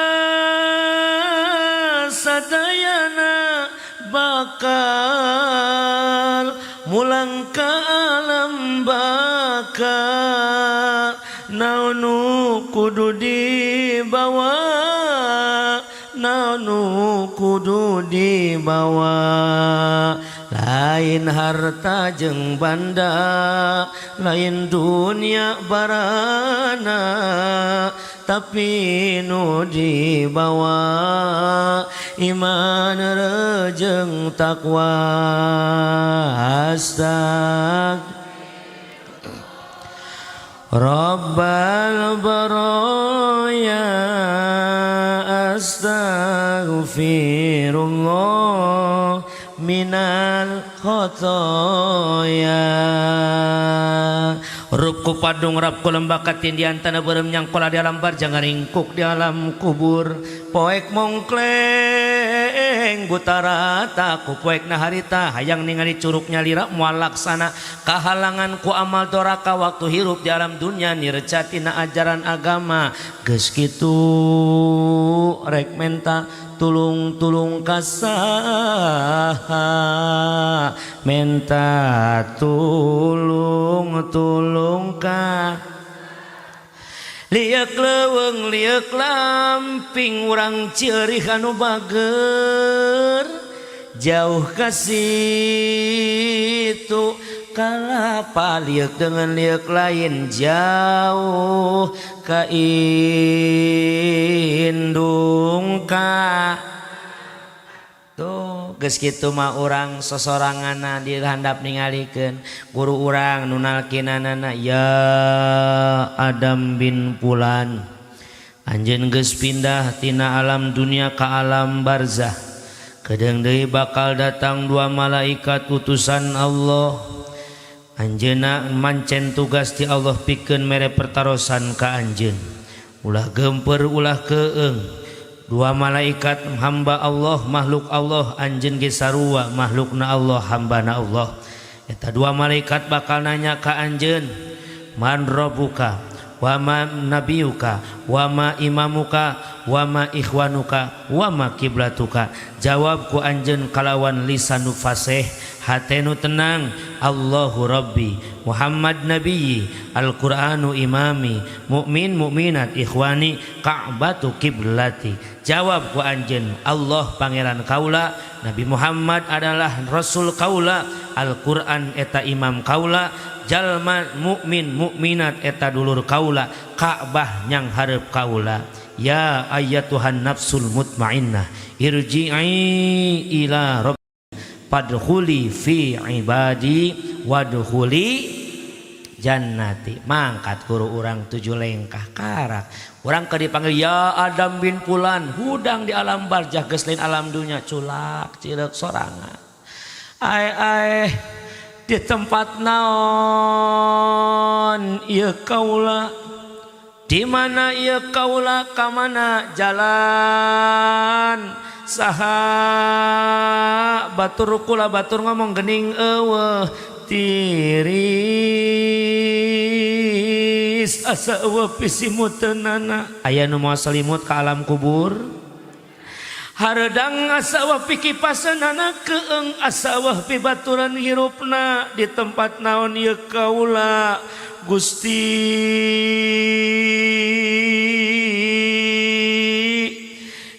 S2: sadayana bakal mulang ka alam baka naon nu kudu dibawa naon nu kudu dibawa lain harta jeung banda lain dunia barana tapi nu dibawa iman jeung takwa astag Rabbal baraya astaghfirullah minal khotoya rupku padung rapku lembah katindian tanah berem nyangkola di alam bar jangan ringkuk di alam kubur poek mongkleng butara taku poek na harita hayang ningali curugnya lira moal laksana kahalangan ku amal doraka waktu hirup di alam dunia nircatina ajaran agama geus kitu rek menta tulung-tulung kasaha menta tulung ka liek leuweung liek lamping urang ceurih anu bager jauh ke situ kalapa liuk dengan liuk lain jauh ke indung ka tuh geus kitu mah urang sosoranganna dihandap ningalikeun guru urang nunalkinanana ya Adam bin Fulan anjeun geus pindah tina alam dunia ka alam barzah kedeung deui bakal datang dua malaikat utusan Allah anjeunna mancen tugas ti Allah pikeun mere pertarosan ka anjeun ulah gempeur ulah keung dua malaikat hamba Allah makhluk Allah anjeun ge sarua makhlukna Allah hambana Allah eta dua malaikat bakal nanya ka anjeun man rabbuka wa ma nabiyuka wa ma imamuka wa ma ikhwanuka wa ma kiblatuka jawab ku anjeun kalawan lisanu fasih hatenu tenang Allahu Rabbi Muhammad Nabiyyi Al-Qur'anu imami mukmin mukminat ikhwani Ka'batu kiblati jawab ku anjeun Allah pangeran kaula Nabi Muhammad adalah rasul kaula Al-Qur'an eta imam kaula jalma mukmin mukminat eta dulur kaula Ka'bah nyang hareup kaula ya ayyatuhan nafsul mutmainnah irji'i ila rabb padkhuli fi ibadi wadkhuli jannati mangkat guru urang 7 lengkah karak urang ke dipanggil ya Adam bin Fulan hudang di alam barzah geus lain alam dunya culak cileuk sorangan ai di tempat naon ieu kaula di mana ieu kaula ka mana jalan saha batur kula batur ngomong gening eueuh tiris asa eueuh pisimuteunana aya nu moal selimut ka alam kubur hareudang asa eueuh pikipaseunana keung asa eueuh pibaturan hirupna di tempat naon ieu kaula Gusti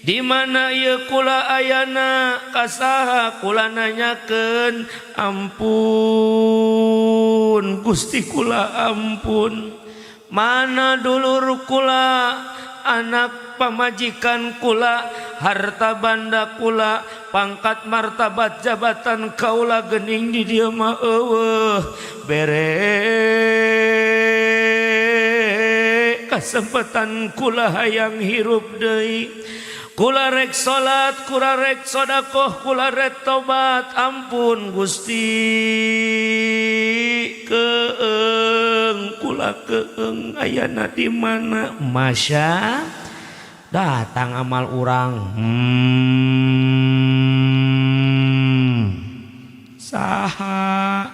S2: di mana ieu kula ayana kasaha kula nanyakeun ampun Gusti kula ampun mana dulur kula anak pamajikan kula harta banda kula pangkat martabat jabatan kaula geuning di dieu mah eueuh bere kasempatan kula hayang hirup deui kula rek salat kula rek sedekah kula rek tobat ampun Gusti keung kula keung ayana di mana masya datang amal urang saha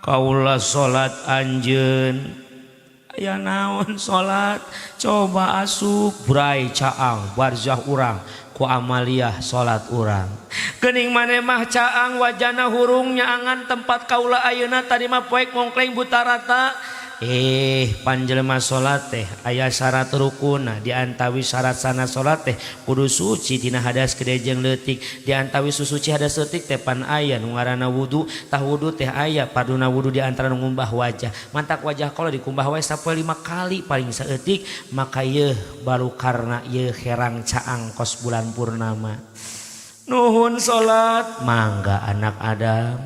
S2: kaula salat anjeun aya naon salat coba asup brai caang barzah urang ku amaliyah salat urang geuning maneh mah caang wajana hurung nyaangan tempat kaula ayeuna tadi mah poek mongkleng buta rata panjelema salat teh aya syarat rukunna di antawi syarat sana salat teh kudu suci dina hadas gede jeung leutik di antawi suci hadas leutik teh pan aya nu ngaranna wudu tah wudu teh aya paduna wudu di antara nu ngumbah wajah mantak wajah kalau dikumbah wae sapoe 5 kali paling saeutik maka ieu baru karena ieu herang caang kos bulan purnama nuhun salat mangga anak Adam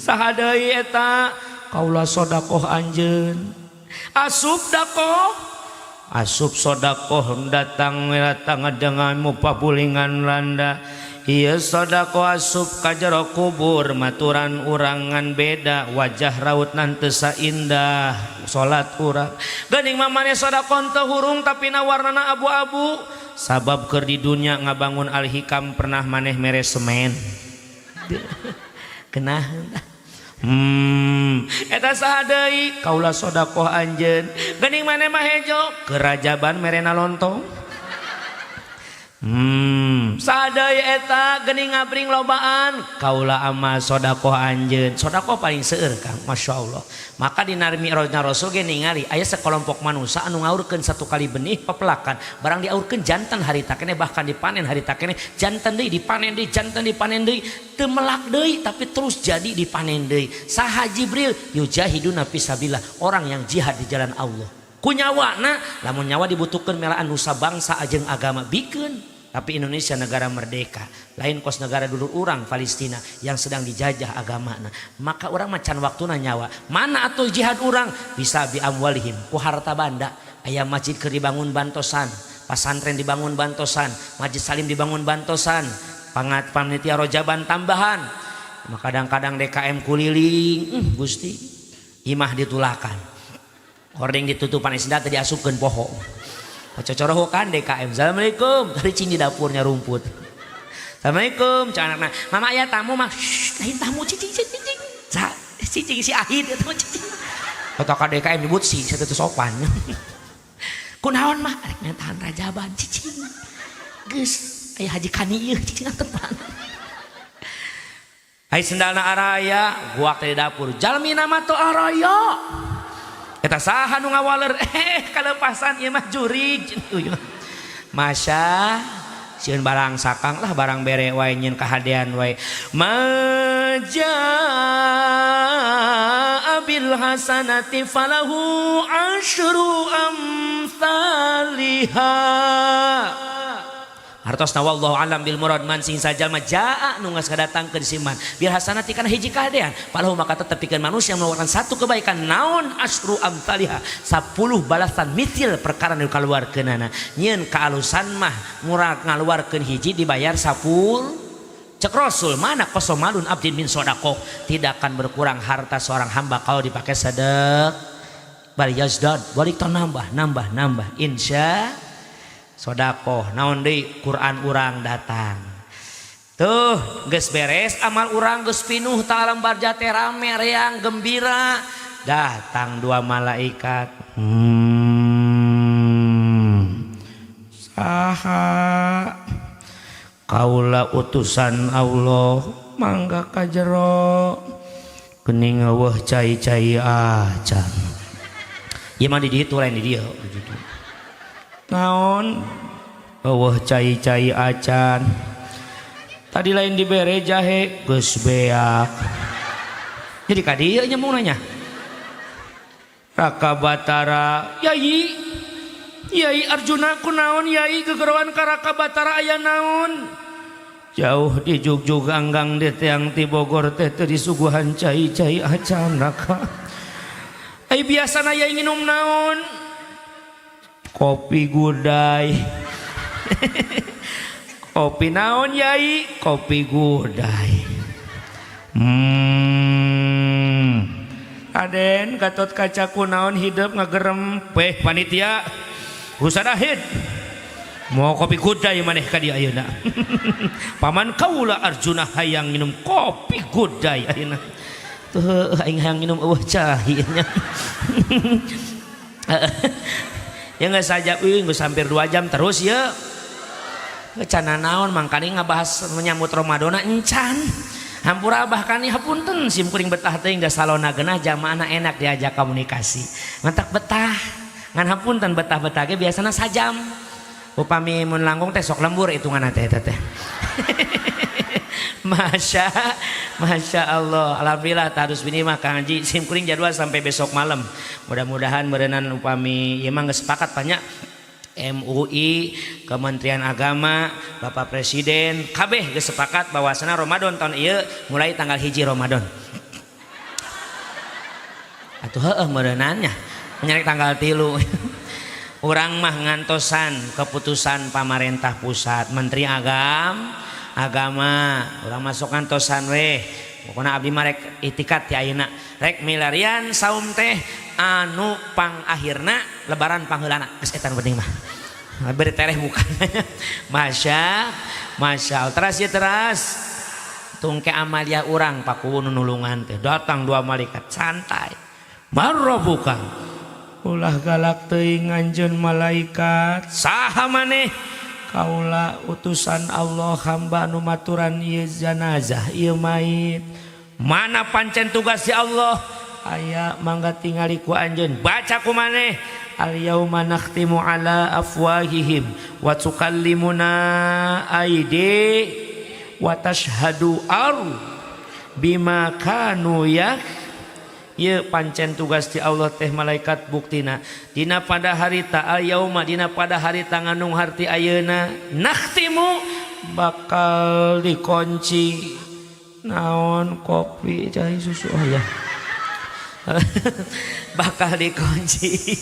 S2: saha deui eta kaula sedekah anjeun asup dakoh asup sedekah datang dengan mupabulingan landa ieu sedekah asup ka jero kubur maturan urangan beda wajah rautna teu saindah salat urang geuning mamane sedekah teu hurung tapi warnana abu-abu sabab keur di dunya ngabangun al-hikam pernah maneh mere semen kenaheun eta saha deui kaula sedekah anjeun geuning maneh mah hejo kerajaban merena lontong Sadaya eta geuning ngabring lobaan kaula amal sedekah anjeun. Sedekah paling seueur Kang, masyaallah. Maka di Mi'rajna Rasul ge ningali aya sakelompok manusia anu ngaurkeun satu kali benih pepelakan. Barang diaurkeun jantan harita keneh bahkan dipanen harita keneh jantan deui dipanen deui jantan dipanen deui teu melak deui tapi terus jadi dipanen deui. Saha Jibril yujahiduna fisabilillah, orang yang jihad di jalan Allah. Ku nyawana lamun nyawa dibutuhkeun melaan nusa bangsa ajeng agama bikeun. Tapi Indonesia negara merdeka, lain kos negara dulu orang Palestina yang sedang dijajah agamana. Maka orang macan waktuna nyawa. Mana atuh jihad orang? Bisa bi amwalihim, ku harta banda. Aya masjid keur dibangun bantosan, pasantren dibangun bantosan, masjid salim dibangun bantosan, panitia rojaban tambahan. Maka kadang-kadang DKM kuliling, Gusti, imah ditulakan. Hordeng ditutupan isda tadi asupkeun poho. Cocorohokan DKM. Assalamualaikum. Dari cing di dapurnya rumput. Assalamualaikum. Cak anakna. Mama aya tamu mah. Lain tamu cicing. Cicing si Ahid tamu cicing. Kata ka DKM nyebut si saya teu sopan. Kunaon mah arek nyantahan rajaban cicing. Geus aya haji kani ieu cicing tepan. Ai sendalna araya guak di dapur. Jalmina mah teu araya. Eta saha nu ngawaler kalepasan ieu mah jurig. Masya sieun barang sakang lah barang bere wae nyeun kahadean wae. Maja bil hasanati falahu asyru amsalihha. Hartosna wallahu alam bil murad man sing sajal mah jaa nu geus kadatangkeun siman bil hasanati kana hiji kahadean palahu maka tetep pikeun manusia melakukan satu kebaikan naon asyru amsalihha 10 balasan misil perkara nu kaluarkeunana nyeun kaalusan mah murah ngaluarkeun hiji dibayar 10. Cek Rasul mana qasamalun abdin min shadaqah, tidak akan berkurang harta seorang hamba kalau dipakai sedekah. Bal yazdad balik nambah insya sodako naon deui Quran urang datang tuh geus beres amal urang geus pinuh ta lembar jate rame reang gembira datang dua malaikat saha kaula utusan Allah mangga ka jero geuning eueuh cai-cai acan ieu mah di ditu lain di dieu naon eueuh cai-cai acan tadi lain dibere jahe geus beak jadi ka dieu nya mau nanya Raka Batara Yai Arjuna kunaon Yai gegeroan ka Raka Batara aya naon jauh di jugjug anggang di teang ti Bogor teh teu disuguhan cai-cai acan Raka ai biasana Yai nginum naon kopi gudai. Kopi naon Yai? Kopi gudai. Aden Gatot Kaca kunaon hidup ngagerem panitia usadahid mau kopi gudai maneh ka dieu ayeuna. Paman kaula Arjuna hayang minum kopi gudai ayeuna. Tuh aing hayang minum eueuh cai nya. Ya nggak saja, nggak hampir 2 jam terus ya. Cana naon mangkani ngabahas menyambut Ramadan encan. Hampura bahkan hapunten simkuring betah teuing da salona geunah jamaahna enak diajak komunikasi. Mantak betah. Ngan hapunten betah-betah ge biasana sajam. Upami mun langkung teh sok lembur hitunganna teh eta teh. Masya Allah, alhamdulillah tarus bini mah Kang Haji simkuring jadwal sampai besok malam. Mudah-mudahan berenang upami ieu mah geus sepakat banyak MUI, Kementerian Agama, Bapak Presiden, kabeh geus sepakat bahwasana Ramadan tahun ieu mulai tanggal 1 Ramadan. Atuh heueuh meureunannya nyarek tanggal 3. Urang mah ngantosan keputusan pemerintah pusat, Menteri Agama urang masuk ngantosan weh pokona abdi mah rek itikat ti ayeuna rek milarian saum teh anu pang akhirna lebaran pangheulana geus eta nu penting mah beri tereh mukana. Masya Allah teras tungke amalia urang pakuwu nulungan teh datang 2 malaikat santai marrobuka ulah galak teuing anjeun malaikat saha maneh kaula utusan Allah hamba nu maturan ieu janazah ieu mayit mana pancen tugas di Allah aya mangga tingali ku anjeun baca ku maneh al yauma nakhtimu ala afwahihim wa tukallimuna aidi wa tashhadu ar bima kanu ya pancen tugas di Allah teh malaikat buktina dina pada harita al yauma dina pada harita ngandung harti ayeuna nakhtimu bakal dikunci naon kopi cai susu ya bakal dikunci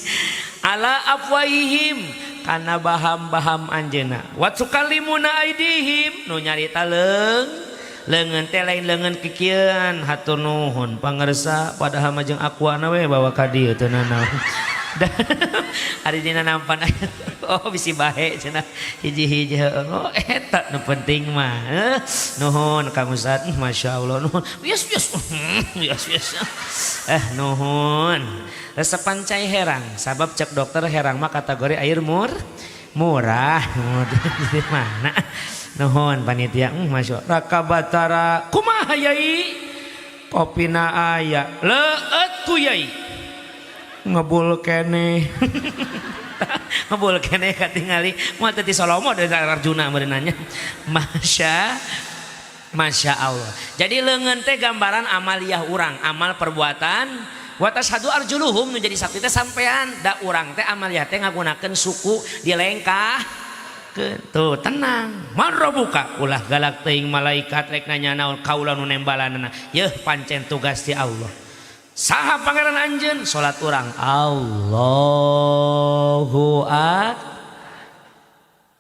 S2: ala afwahihim kana baham-baham anjeuna wa tukallimuna aidihim nu nyarita leungeun teh lain leungeun kikieun hatur nuhun pangarsa padahal mah jeung aquana we bawa ka dieu teu nanaon ari dina nampan oh bisi bae cenah hiji-hiji oh eta nu penting mah nuhun Kang Ustad masyaallah nuhun wios nuhun resepan cai herang sabab cek dokter herang mah kategori air murah di mana nuhun panitia masya rakabatara kumaha yai kopina aya leut ku yai ngebul kene ngebul kene katingali moal teu ti Salomo dari Arjuna meureunanya Masya Allah. Jadi leungeun teh gambaran amaliyah urang amal perbuatan wa tashhadu arjuluhum nu jadi sakti teh sampean da urang teh amaliyah teh ngagunakeun suku dilengkah tuh tenang man rabbuka ulah galak teuing malaikat rek nanya naon kaula nu nembalanna yeuh pancen tugas ti Allah saha pangeran anjeun salat urang Allahu akbar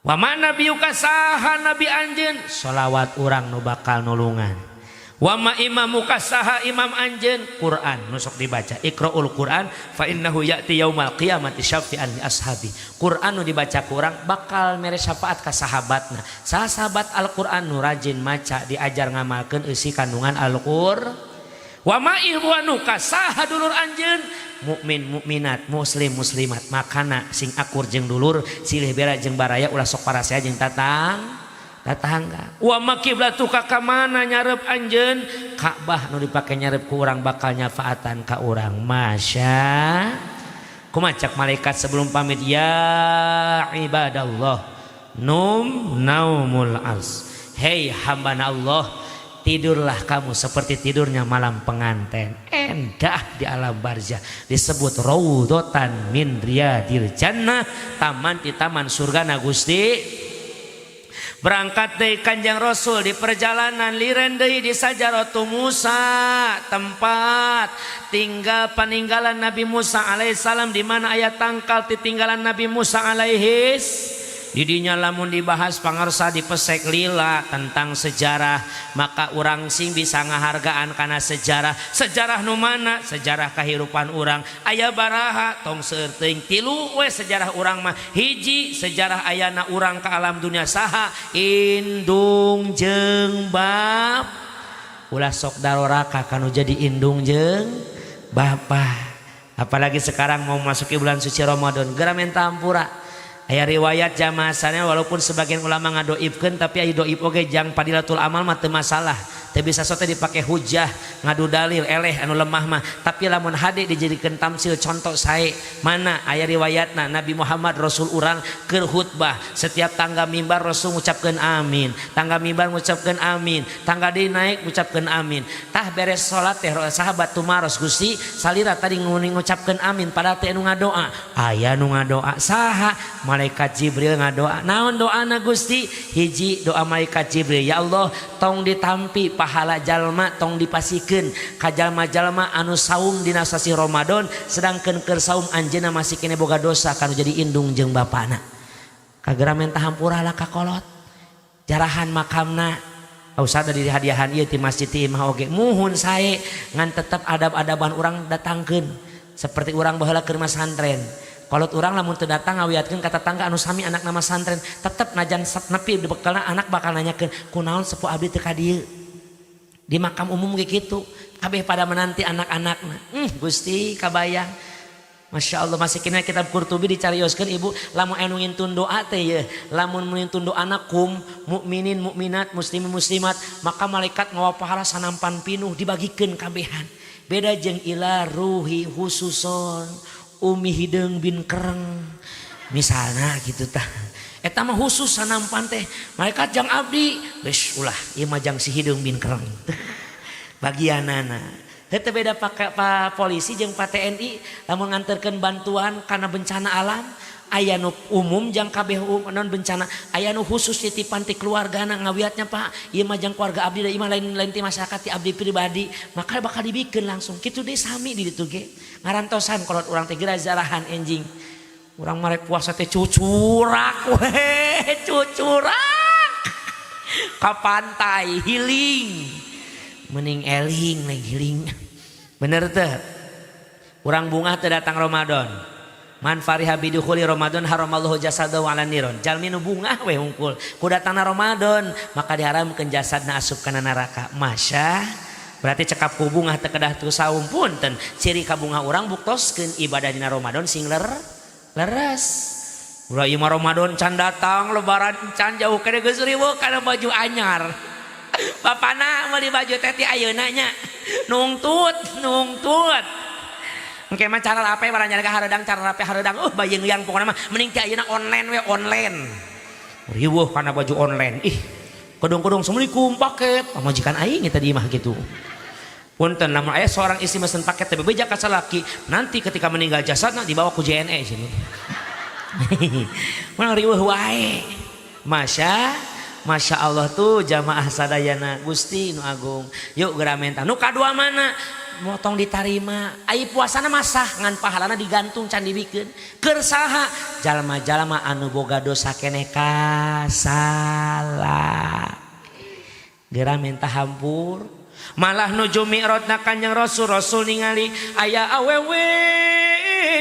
S2: wa man nabiyuka saha nabi anjeun shalawat urang nu bakal nulungan wa ma imamuka saha imam anjeun Quran nu sok dibaca iqraul Quran fa innahu ya'ti yaumal qiyamati syafi'an li ashabi Quran nu dibaca ku urang bakal mere syafaat ka sahabatna saha sahabat Al-Quran nu rajin maca diajar ngamalkeun eusi kandungan Al-Qur'an wa ma ihwanuka saha dulur anjeun mukmin mukminat muslim muslimat makana sing akur jeung dulur silih bera jeung baraya ulah sok parasea jeung tatangga wa ma kiblatuka ka mana nyareup anjeun Ka'bah nu dipake nyareup ku urang bakal nyafaatan ka urang masya kumacak malaikat sebelum pamit ya ibadallah naumul as hei hambana Allah tidurlah kamu seperti tidurnya malam pengantin endah di alam barzah disebut raudhatan min riyadil jannah taman di taman surga na Gusti berangkat dari Kanjeng Rasul di perjalanan liren deui di Sajaratu Musa tempat tinggal peninggalan Nabi Musa alaihissalam di mana aya tangkal titinggalan Nabi Musa alaihis didinya lamun dibahas pangarsa dipesek lila tentang sejarah maka urang sing bisa ngahargaan karena sejarah nu mana sejarah kehidupan urang aya baraha tong seueur teuing tilu we sejarah urang mah hiji sejarah ayana urang ka alam dunia saha indung jeung bab ulah sok daroraka kanu jadi indung jeung bapa apalagi sekarang mau masuki bulan suci Ramadan geura menta hampura aya riwayat jamaahana walaupun sebagian ulama ngadoibkeun tapi aya doib oge jang padilatul amal mah teu masalah teu bisa sote dipake hujah ngadu dalil eleh anu lemah mah tapi lamun hade dijadikeun tamsil contoh sae mana aya riwayatna Nabi Muhammad Rasul urang keur khutbah setiap tangga mimbar Rasul ngucapkeun amin tangga mimbar ngucapkeun amin tangga deui naik ngucapkeun amin tah beres salat teh sahabat tumaros Gusti salira tadi ngucapkeun amin padahal teh anu ngadoa aya nu ngadoa saha malaikat Jibril ngadoa naon doana Gusti hiji doa malaikat Jibril ya Allah tong ditampi pahala jalma tong dipasikeun ka jalma-jalma anu saum dina sasi Ramadan sedangkeun keur saum anjeunna masih kene boga dosa kanu jadi indung jeung bapana kagera menta hampura lah ka kolot jarahan makamna usada di hadiahan ieu ti masjid ti imah oge muhun sae ngan tetep adab-adaban urang datangkeun seperti urang baheula keur masantren kolot urang lamun teu datang ngawiatkeun ka tetangga anu sami anak nama santren tetep najan nepi bekalna anak bakal nanyakeun kunaon sepuh abdi teu ka dieu di makam umum kayak gitu kabeh pada menanti anak-anakna Gusti kabayang Masya Allah masih kena kitab Qurtubi dicarioskeun ibu lamun anu ngintun doa teh ya lamun ngintun doa anakum mukminin mukminat muslimin muslimat maka malaikat ngawa pahala sanampan pinuh dibagikeun kabehan beda jeung ila ruhi hususon umi hideung bin kereng misalna gitu tah eta mah khusus sanampan teh malaikat jang abdi geus ulah ieu mah jang si hideung bin kereng bagianana. Itu beda pak polisi jeung pak TNI lamun nganterkeun bantuan karena bencana alam aya nu umum jeung kabeh non bencana aya nu khusus titipan ti keluargana ngawiatnya pak ieu mah jeung keluarga abdi da ieu mah lain ti masyarakat ti abdi pribadi maka bakal dibikeun langsung kitu deui sami di ditu ge ngarantosan kolot urang teh geura zarahan enjing urang mah rek puasa teh cucurak we cucurak ka pantai healing mending eling neng healing bener teh urang bunga teh datang Ramadan man fariha bidukhuli Ramadan haramallahu jasadahu ala niron jalmi nu bunga we hungkul ku datangna Ramadan maka diharamkeun jasadna asup kana neraka masya berarti cekap ku bunga teh kedah tu saum punten ciri ka bunga urang buktoskeun ibadah dina Ramadan sing leres ulah ieu mah Ramadan can datang lebaran can jauh kene geus riweuh kana baju anyar bapana meuli baju teh ti ayeuna nya nungtut engke mah cara rape baranya ka hareudang cara rape hareudang bayeung yang pokona mah mending ti ayeuna online we online riweuh kana baju online ih kodong-kodong assalamualaikum paket pamajikan aing eta di imah kitu punten lamun aya seorang istri mesen paket teh bebeja ka salaki nanti ketika meninggal jasadna dibawa ku JNE sini mun riweuh wae Masya Allah tuh jamaah sadayana Gusti nu agung yuk geura menta nu kadua mana motong ditarima ai puasana masah ngan pahalana digantung can dibikeun keur saha jalma-jalma anu boga dosa keneh kasala geura menta hampur malah nuju mi'rajna Kanjeng Rasul ningali aya awewe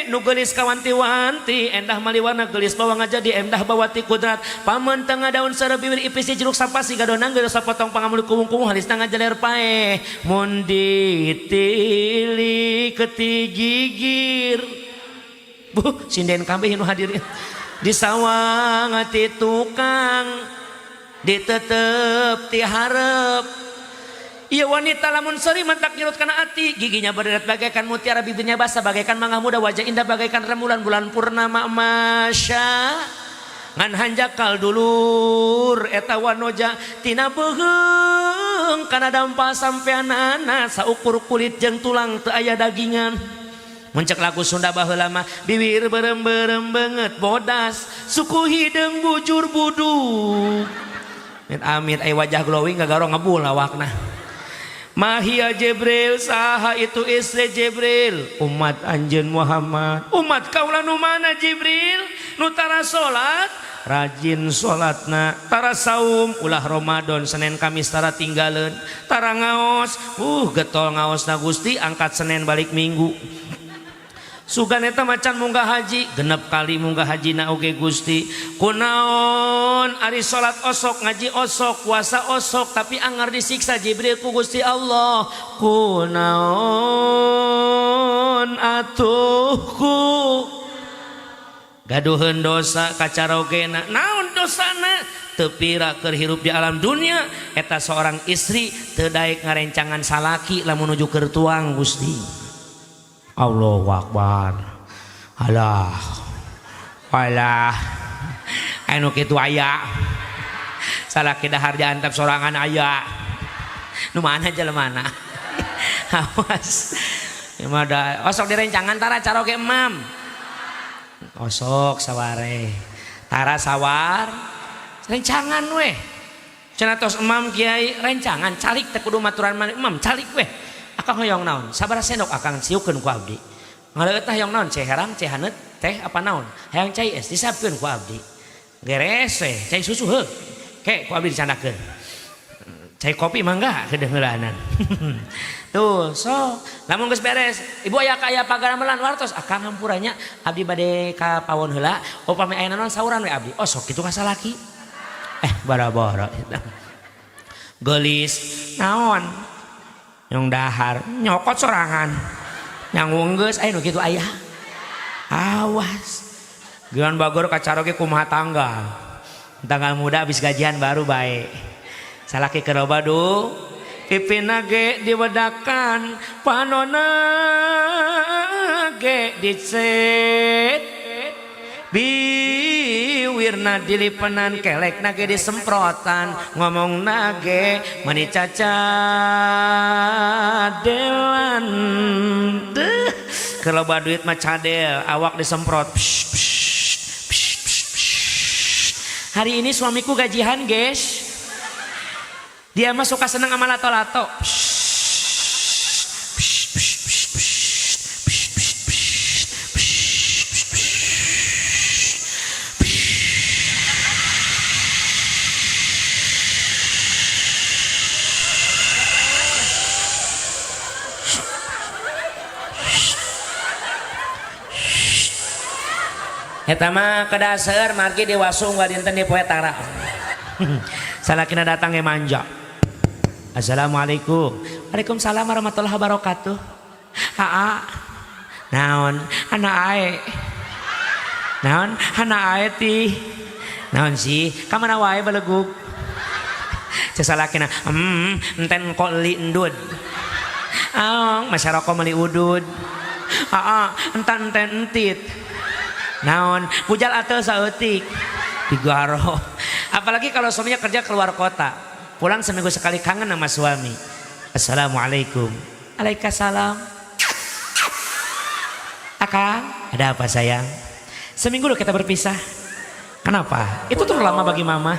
S2: nu geulis kawanti-wanti endah maliwana geulis bawa ngajadi endah bawati kudrat pamen tengah daun sarebiwir ipis jeruk sapasi gadonang geus sapotong pangamul kuung-kuung halisna ngajaler pae mun ditili ketigigir bu sinden kabeh nu hadir di sawang ati tukang ditetep ti hareup. Iya wanita lamun seri mentak nyurut kana ati giginya berderet bagaikan mutiara bibirnya basah bagaikan mangga muda wajah indah bagaikan rembulan bulan purnama masya ngan hanjakal dulur eta wanoja tina beheung kana dampal sampeanana saukur kulit jeung tulang teu aya dagingan muncak lagu Sunda baheula mah bibir berem-berem banget bodas suku hideung bujur buduk amit ai wajah glowing gagaro ngebul lawakna Mahia Jibril saha itu istri Jibril umat anjeun Muhammad umat kaula nu mana Jibril nu tara salat rajin salatna tara saum ulah Ramadan Senin Kamis tara tinggaleun tara ngaos getol ngaosna Gusti angkat Senin balik Minggu sugan eta macan munggah haji genep kali munggah hajina oge Gusti kunaon ari salat osok ngaji osok puasa osok tapi anggar disiksa Jibril ku Gusti Allah kunaon atuhku gaduheun dosa kacarogena naon dosana teu pira keur hirup di alam dunia eta seorang istri teu daek ngarencangan salaki lamun nuju keur tuang Gusti Allahu Akbar alah anu kitu aya salaki dahar diantep sorangan aya nu mana jelemana awas mada osok direncangan tara caroge emam osok saware tara sawar rencangan weh cenah tos emam kiai rencangan calik teh kudu maturan emam calik weh akang hoyong naon sabaraha sendok akang siukeun ku abdi ngaleueut tah hoyong naon cai herang cai haneut teh apa naon hayang cai es disapkeun ku abdi geres we cai susu heuh ke ku abdi dicandakeun cai kopi mangga kedeungeulan tuh so lamun geus beres ibu aya ka aya pagaramelan wartos akang hampuranya abdi bade ka pawon heula upami aya naon sauran we abdi oh sok kitu ka salaki bara-bara geulis naon yang dahar nyokot sorangan yang wunggeus aya nu kitu aya Awas. Gian bagor kacaroge kumaha tanggal muda habis gajian baru baik. Salaki kerobadu pipina ge diwedakan panona ge dicet biwirna dilipenan kelek nage disemprotan ngomong nage mani cacadelan deh keloba duit mah cadel awak disemprot psh, psh, psh, psh, psh. Hari ini suamiku gajian guys dia mah suka seneng sama lato-lato eta mah kedasar margi diwasung gak dinten di poe tara. Salakina datang ge manja. Assalamualaikum. Waalaikumsalam warahmatullahi wabarakatuh. Aa. Naon? Anak ae. Naon? Anak ae ti. Naon sih? Ka mana wae baleguk. Cek salakina, enten kok li endud. Aong, masyarakat meli udud. Aa, enten entit. Naon pujal atau saeutik digaro apalagi kalau suaminya kerja keluar kota pulang seminggu sekali kangen sama suami. Assalamualaikum. Waalaikumsalam. Akang ada apa sayang seminggu loh kita berpisah kenapa itu tuh lama bagi mama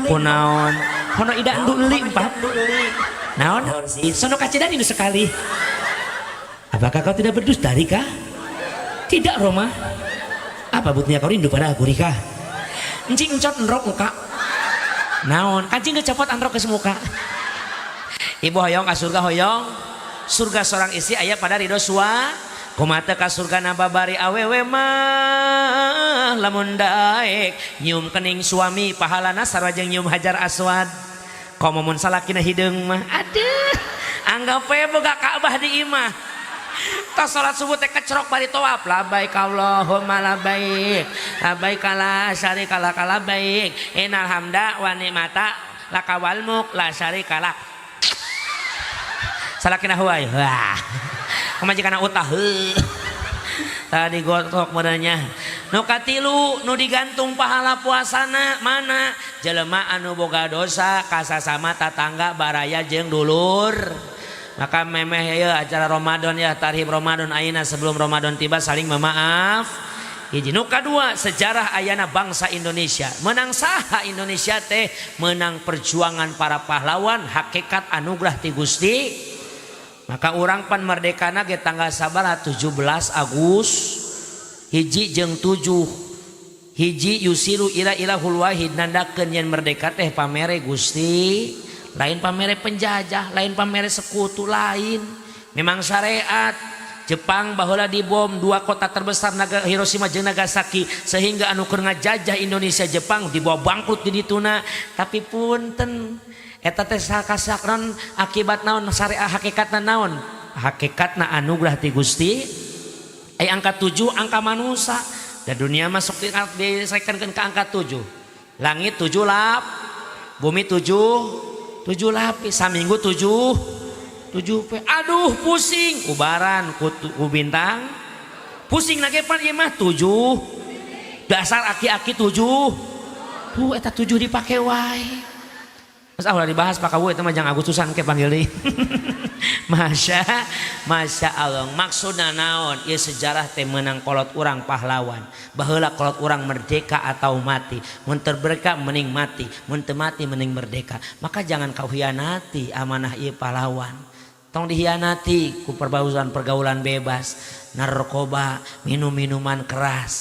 S2: kunaon hono ida enduli empat naon sono kacidan ini sekali apakah kau tidak berdustari kah tidak Roma. Apa butnya kau rindu pada aku Rika? Encing encot enrok muka. Naon? Kancing kecopot androk ke semuka. Ibu hoyong ka surga hoyong. Surga seorang istri aya pada ridho sua. Kumata ka surga nababari awewe mah lamun daek nyium kening suami pahalana sarua jeung nyium hajar aswad. Komo mun salakina hideung mah. Aduh. Anggap we boga Ka'bah di imah. Tas salat subuh teh kecerok bari tawaf labaik Allahumma labaik labaik la syarika lak labaik innal hamda wa ni'mata lakawal mulk la syarika lak salakina huwai wah kamajikanna utah tadi gotok modalnya nu katilu nu digantung pahala puasana mana jelema anu boga dosa kasasama tatangga baraya jeung dulur. Maka memeh ya acara Ramadan ya tarhib Ramadan ayeuna sebelum Ramadan tiba saling memaaf. Hiji nu kadua sejarah ayana bangsa Indonesia menang saha Indonesia teh menang perjuangan para pahlawan hakikat anugerah ti Gusti. Maka urang pan merdekana ge tanggal sabaraha 17 Agustus hiji jeung 7 hiji yusiru ila ilahul wahid nandakeun yen merdeka teh pamere Gusti. Lain pamere penjajah, lain pamere sekutu lain. Memang syariat Jepang baheula dibom dua kota terbesar Hiroshima jeung Nagasaki sehingga anu keur ngajajah Indonesia Jepang dibawa bangkrut di dituna. Tapi punten eta teh sakasakron akibat naon syariat hakikatna naon? Hakikatna anugerah ti Gusti. Angka 7 angka manusia. Dan dunia masuk disekankeun ke angka 7. Langit 7 lap, bumi 7 lapis, saminggu 7 aduh pusing ubaran ku bintang pusing nagepan ieu mah 7 dasar aki-aki 7 tuh eta 7 dipake wae mas ulah dibahas Pak Kawu eta mah jang Agustusan ke panggil deui Masya Allah maksudna naon ieu sejarah teh menang kolot urang pahlawan baheula kolot urang merdeka atau mati mun teu merdeka mending mati mun teu mati mending merdeka maka jangan kau hianati amanah ieu pahlawan tong dihianati ku pergaulan bebas narkoba minum-minuman keras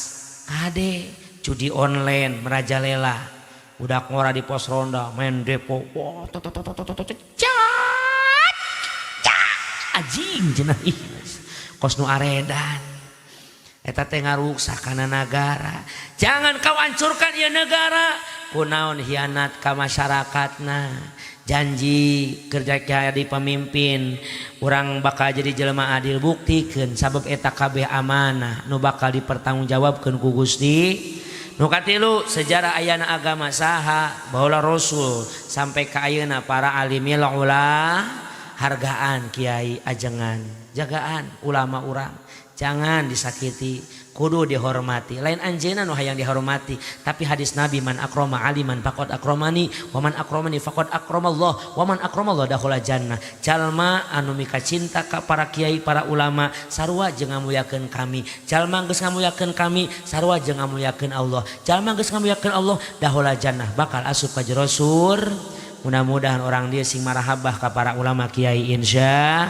S2: kade judi online merajalela udah ngora di pos ronda main depo wah anjing cenah ih kos nu aredan eta teh ngarusak kana negara jangan kau hancurkan ieu negara kunaon hianat ka masyarakatna janji kerja jadi pemimpin urang bakal jadi jelema adil buktikeun sabab eta kabeh amanah nu bakal dipertanggungjawabkeun ku Gusti. Nu katilu sejarah ayana agama saha baheula Rasul sampai ka ayeuna para alimil ulah hargaan kiai ajengan jagaan ulama urang jangan disakiti kudu dihormati lain anjeunna nu hayang dihormati tapi hadis Nabi man akrama aliman faqad akramani wa man akramani faqad akramallah wa man akramallah dakhala jannah jalma anu mika cinta ka para kiai para ulama sarua jeung ngamuliakeun kami jalma geus ngamuliakeun kami sarua jeung ngamuliakeun Allah jalma geus ngamuliakeun Allah dakhala jannah bakal asup ka jero sur. Mudah-mudahan orang dia sing marahabah ka para ulama kiai insya.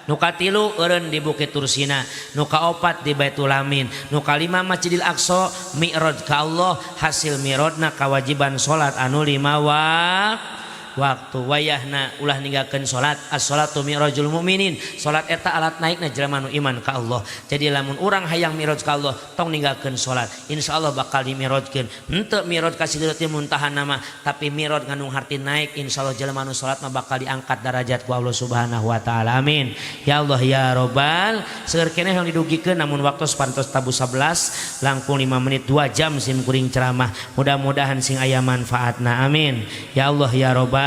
S2: Nu katilu eureun di Bukit Tursina, nu kaopat di Baitul Amin, nu kalima Masjidil Aqsa mi'raj ka Allah hasil mi'rajna kewajiban salat anu 5 waktu wayahna ulah ninggalkeun salat as-salatu mi'rajul mukminin salat eta alat naikna jelema nu iman ka Allah jadi lamun urang hayang mi'raj ka Allah tong ninggalkeun salat insyaallah bakal dimi'rajkeun henteu mi'raj ka Sidratil Muntaha nama tapi mi'raj ngandung harti naik insyaallah jelema nu salat mah bakal diangkat derajat ku Allah Subhanahu wa taala amin ya Allah ya Rabbal seueur keneh yang didugikeun namun waktu sapantos tabu 11 langkung 5 menit 2 jam sim kuring ceramah mudah-mudahan sing aya manfaatna amin ya Allah ya Rabbal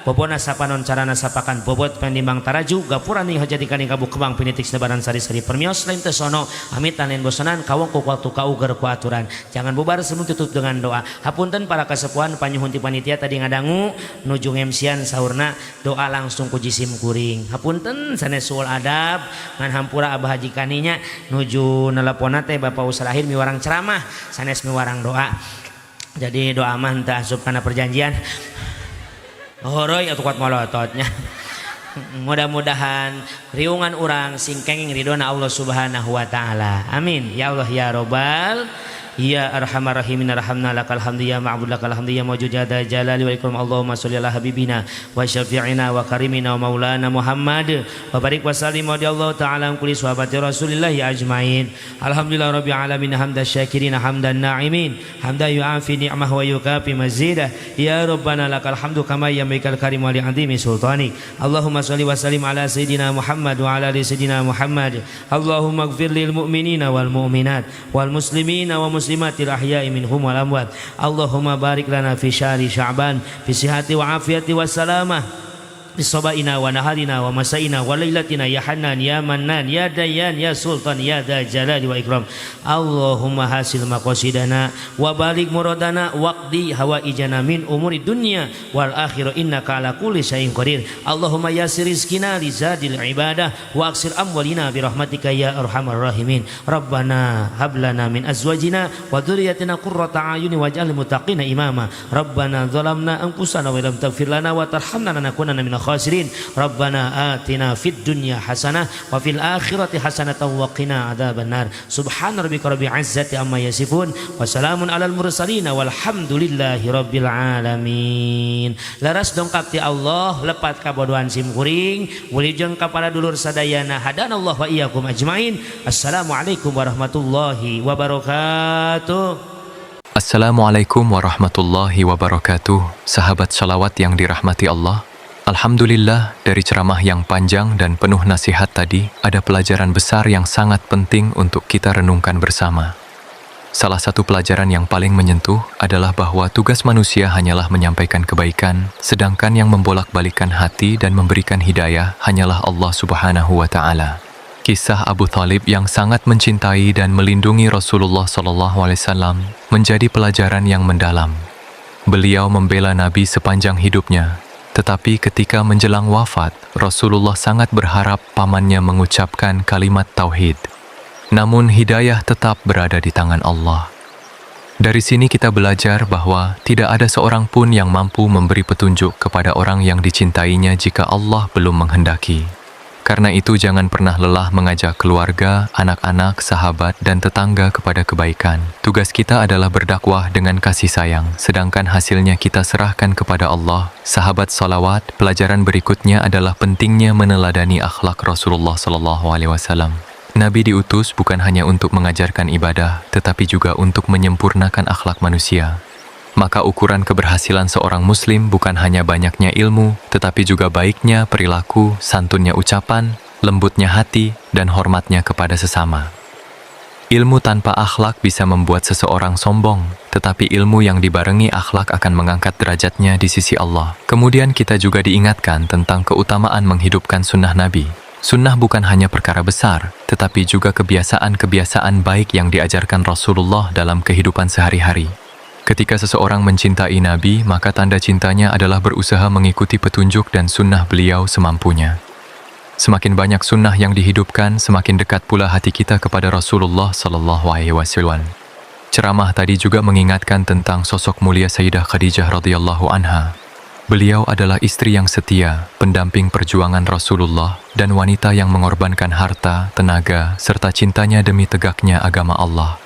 S2: Bobona sapanon carana sapakan bobot pendimbang taraju gapura ning hajadikan ing kabuk kembang pinitik sebaran sari-sari permios lain teu sono amit lain bosanan kawong ku waktu kauger ku aturan jangan bubar sebelum tutup dengan doa hapunten para kasepuhan panyuhun ti panitia tadi ngadangu nuju ngemsian saurna doa langsung ku jisim kuring hapunten sanes sul adab ngan hampura abah haji kaninya nuju neleponna teh Bapak Usalahir miwarang ceramah sanes miwarang doa jadi doa mah teu asup kana perjanjian horoy atau kuat molototnya mudah-mudahan riungan orang sing kenging ridona Allah Subhanahu wa taala amin ya Allah ya Rabbal ya arhamar rahimin arhamna lakal hamdu ya ma'bud lakal hamdu ya mawjud ya dzal jalali wal ikram Allahumma sholli ala habibina wa syafi'ina wa karimina wa maulana Muhammad wa barik wa sallim wa Allah ta'ala kulli sahabati Rasulillah ajmain alhamdulillah rabbil alamin hamdan syakirin hamdan na'imin hamdan yu'afi ni'mah wa yukafi mazidah ya rabbana lakal hamdu kama yamlikal karim wa li'azimi sultani Allahumma sholli wa sallim ala sayidina Muhammad wa ala ali sayidina Muhammad Allahumma ighfir lil mu'minina wal mu'minat wal muslimina wa muslimatil ahya'i minhum wal amwat Allahumma barik lana fi syahri sya'ban fi sihhati wa afiyati wa salamah bisabaina wa naharina wa masaina wa lailatina ya Hanan ya Mannan ya Dayyan ya Sultan ya Dzal Jalali wa Ikram Allahumma hasil maqasidana wa balik muradana waqdi hawaijana min umuri dunya wal akhirah innaka ala kulli syai'in qadir Allahumma yassir rizqina li zadil ibadah wa aksir amwalina bi rahmatika ya arhamar rahimin Rabbana hab lana min azwajina wa dhurriyyatina qurrata a'yuni waj'al muttaqina imama Rabbana zalamna anfusana wa lam taghfir lana wa tarhamna lanakunanna minal khasirin Rabbana atina fid dunya hasanah wa fil akhirati hasanatan wa qina adzabannar subhana rabbika rabbil izzati amma yasifun wa salamun alal mursalin walhamdulillahi rabbil alamin laras dongkap ti Allah lepat kabodohan sim kuring wilujeng ka para dulur sadayana hadanallah wa iyyakum ajmain assalamualaikum warahmatullahi wabarakatuh.
S3: Assalamualaikum warahmatullahi wabarakatuh. Sahabat salawat yang dirahmati Allah, alhamdulillah dari ceramah yang panjang dan penuh nasihat tadi ada pelajaran besar yang sangat penting untuk kita renungkan bersama. Salah satu pelajaran yang paling menyentuh adalah bahwa tugas manusia hanyalah menyampaikan kebaikan, sedangkan yang membolak-balikan hati dan memberikan hidayah hanyalah Allah Subhanahu wa taala. Kisah Abu Thalib yang sangat mencintai dan melindungi Rasulullah SAW menjadi pelajaran yang mendalam. Beliau membela Nabi sepanjang hidupnya, tetapi ketika menjelang wafat, Rasulullah sangat berharap pamannya mengucapkan kalimat tauhid. Namun hidayah tetap berada di tangan Allah. Dari sini kita belajar bahwa tidak ada seorang pun yang mampu memberi petunjuk kepada orang yang dicintainya jika Allah belum menghendaki. Karena itu jangan pernah lelah mengajak keluarga, anak-anak, sahabat, dan tetangga kepada kebaikan. Tugas kita adalah berdakwah dengan kasih sayang, sedangkan hasilnya kita serahkan kepada Allah. Sahabat salawat, pelajaran berikutnya adalah pentingnya meneladani akhlak Rasulullah SAW. Nabi diutus bukan hanya untuk mengajarkan ibadah, tetapi juga untuk menyempurnakan akhlak manusia. Maka ukuran keberhasilan seorang muslim bukan hanya banyaknya ilmu, tetapi juga baiknya perilaku, santunnya ucapan, lembutnya hati, dan hormatnya kepada sesama. Ilmu tanpa akhlak bisa membuat seseorang sombong, tetapi ilmu yang dibarengi akhlak akan mengangkat derajatnya di sisi Allah. Kemudian kita juga diingatkan tentang keutamaan menghidupkan sunnah Nabi. Sunnah bukan hanya perkara besar, tetapi juga kebiasaan-kebiasaan baik yang diajarkan Rasulullah dalam kehidupan sehari-hari. Ketika seseorang mencintai Nabi, maka tanda cintanya adalah berusaha mengikuti petunjuk dan sunnah beliau semampunya. Semakin banyak sunnah yang dihidupkan, semakin dekat pula hati kita kepada Rasulullah SAW. Ceramah tadi juga mengingatkan tentang sosok mulia Sayyidah Khadijah radhiyallahu anha. Beliau adalah istri yang setia, pendamping perjuangan Rasulullah, dan wanita yang mengorbankan harta, tenaga, serta cintanya demi tegaknya agama Allah.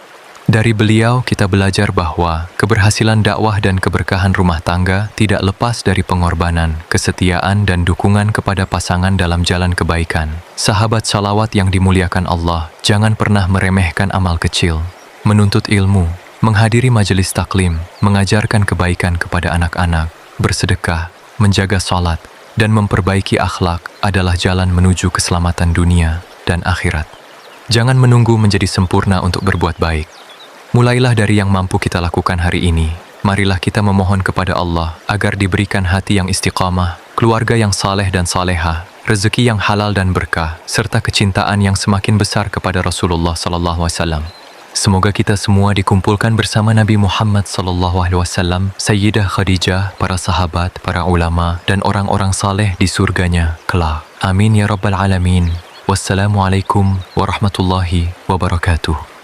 S3: Dari beliau kita belajar bahwa keberhasilan dakwah dan keberkahan rumah tangga tidak lepas dari pengorbanan, kesetiaan dan dukungan kepada pasangan dalam jalan kebaikan. Sahabat salawat yang dimuliakan Allah, jangan pernah meremehkan amal kecil. Menuntut ilmu, menghadiri majelis taklim, mengajarkan kebaikan kepada anak-anak, bersedekah, menjaga salat, dan memperbaiki akhlak adalah jalan menuju keselamatan dunia dan akhirat. Jangan menunggu menjadi sempurna untuk berbuat baik. Mulailah dari yang mampu kita lakukan hari ini. Marilah kita memohon kepada Allah agar diberikan hati yang istiqamah, keluarga yang saleh dan salehah, rezeki yang halal dan berkah, serta kecintaan yang semakin besar kepada Rasulullah SAW. Semoga kita semua dikumpulkan bersama Nabi Muhammad SAW, Sayyidah Khadijah, para sahabat, para ulama, dan orang-orang saleh di surganya kelak. Amin ya Rabbal Alamin. Wassalamualaikum warahmatullahi wabarakatuh.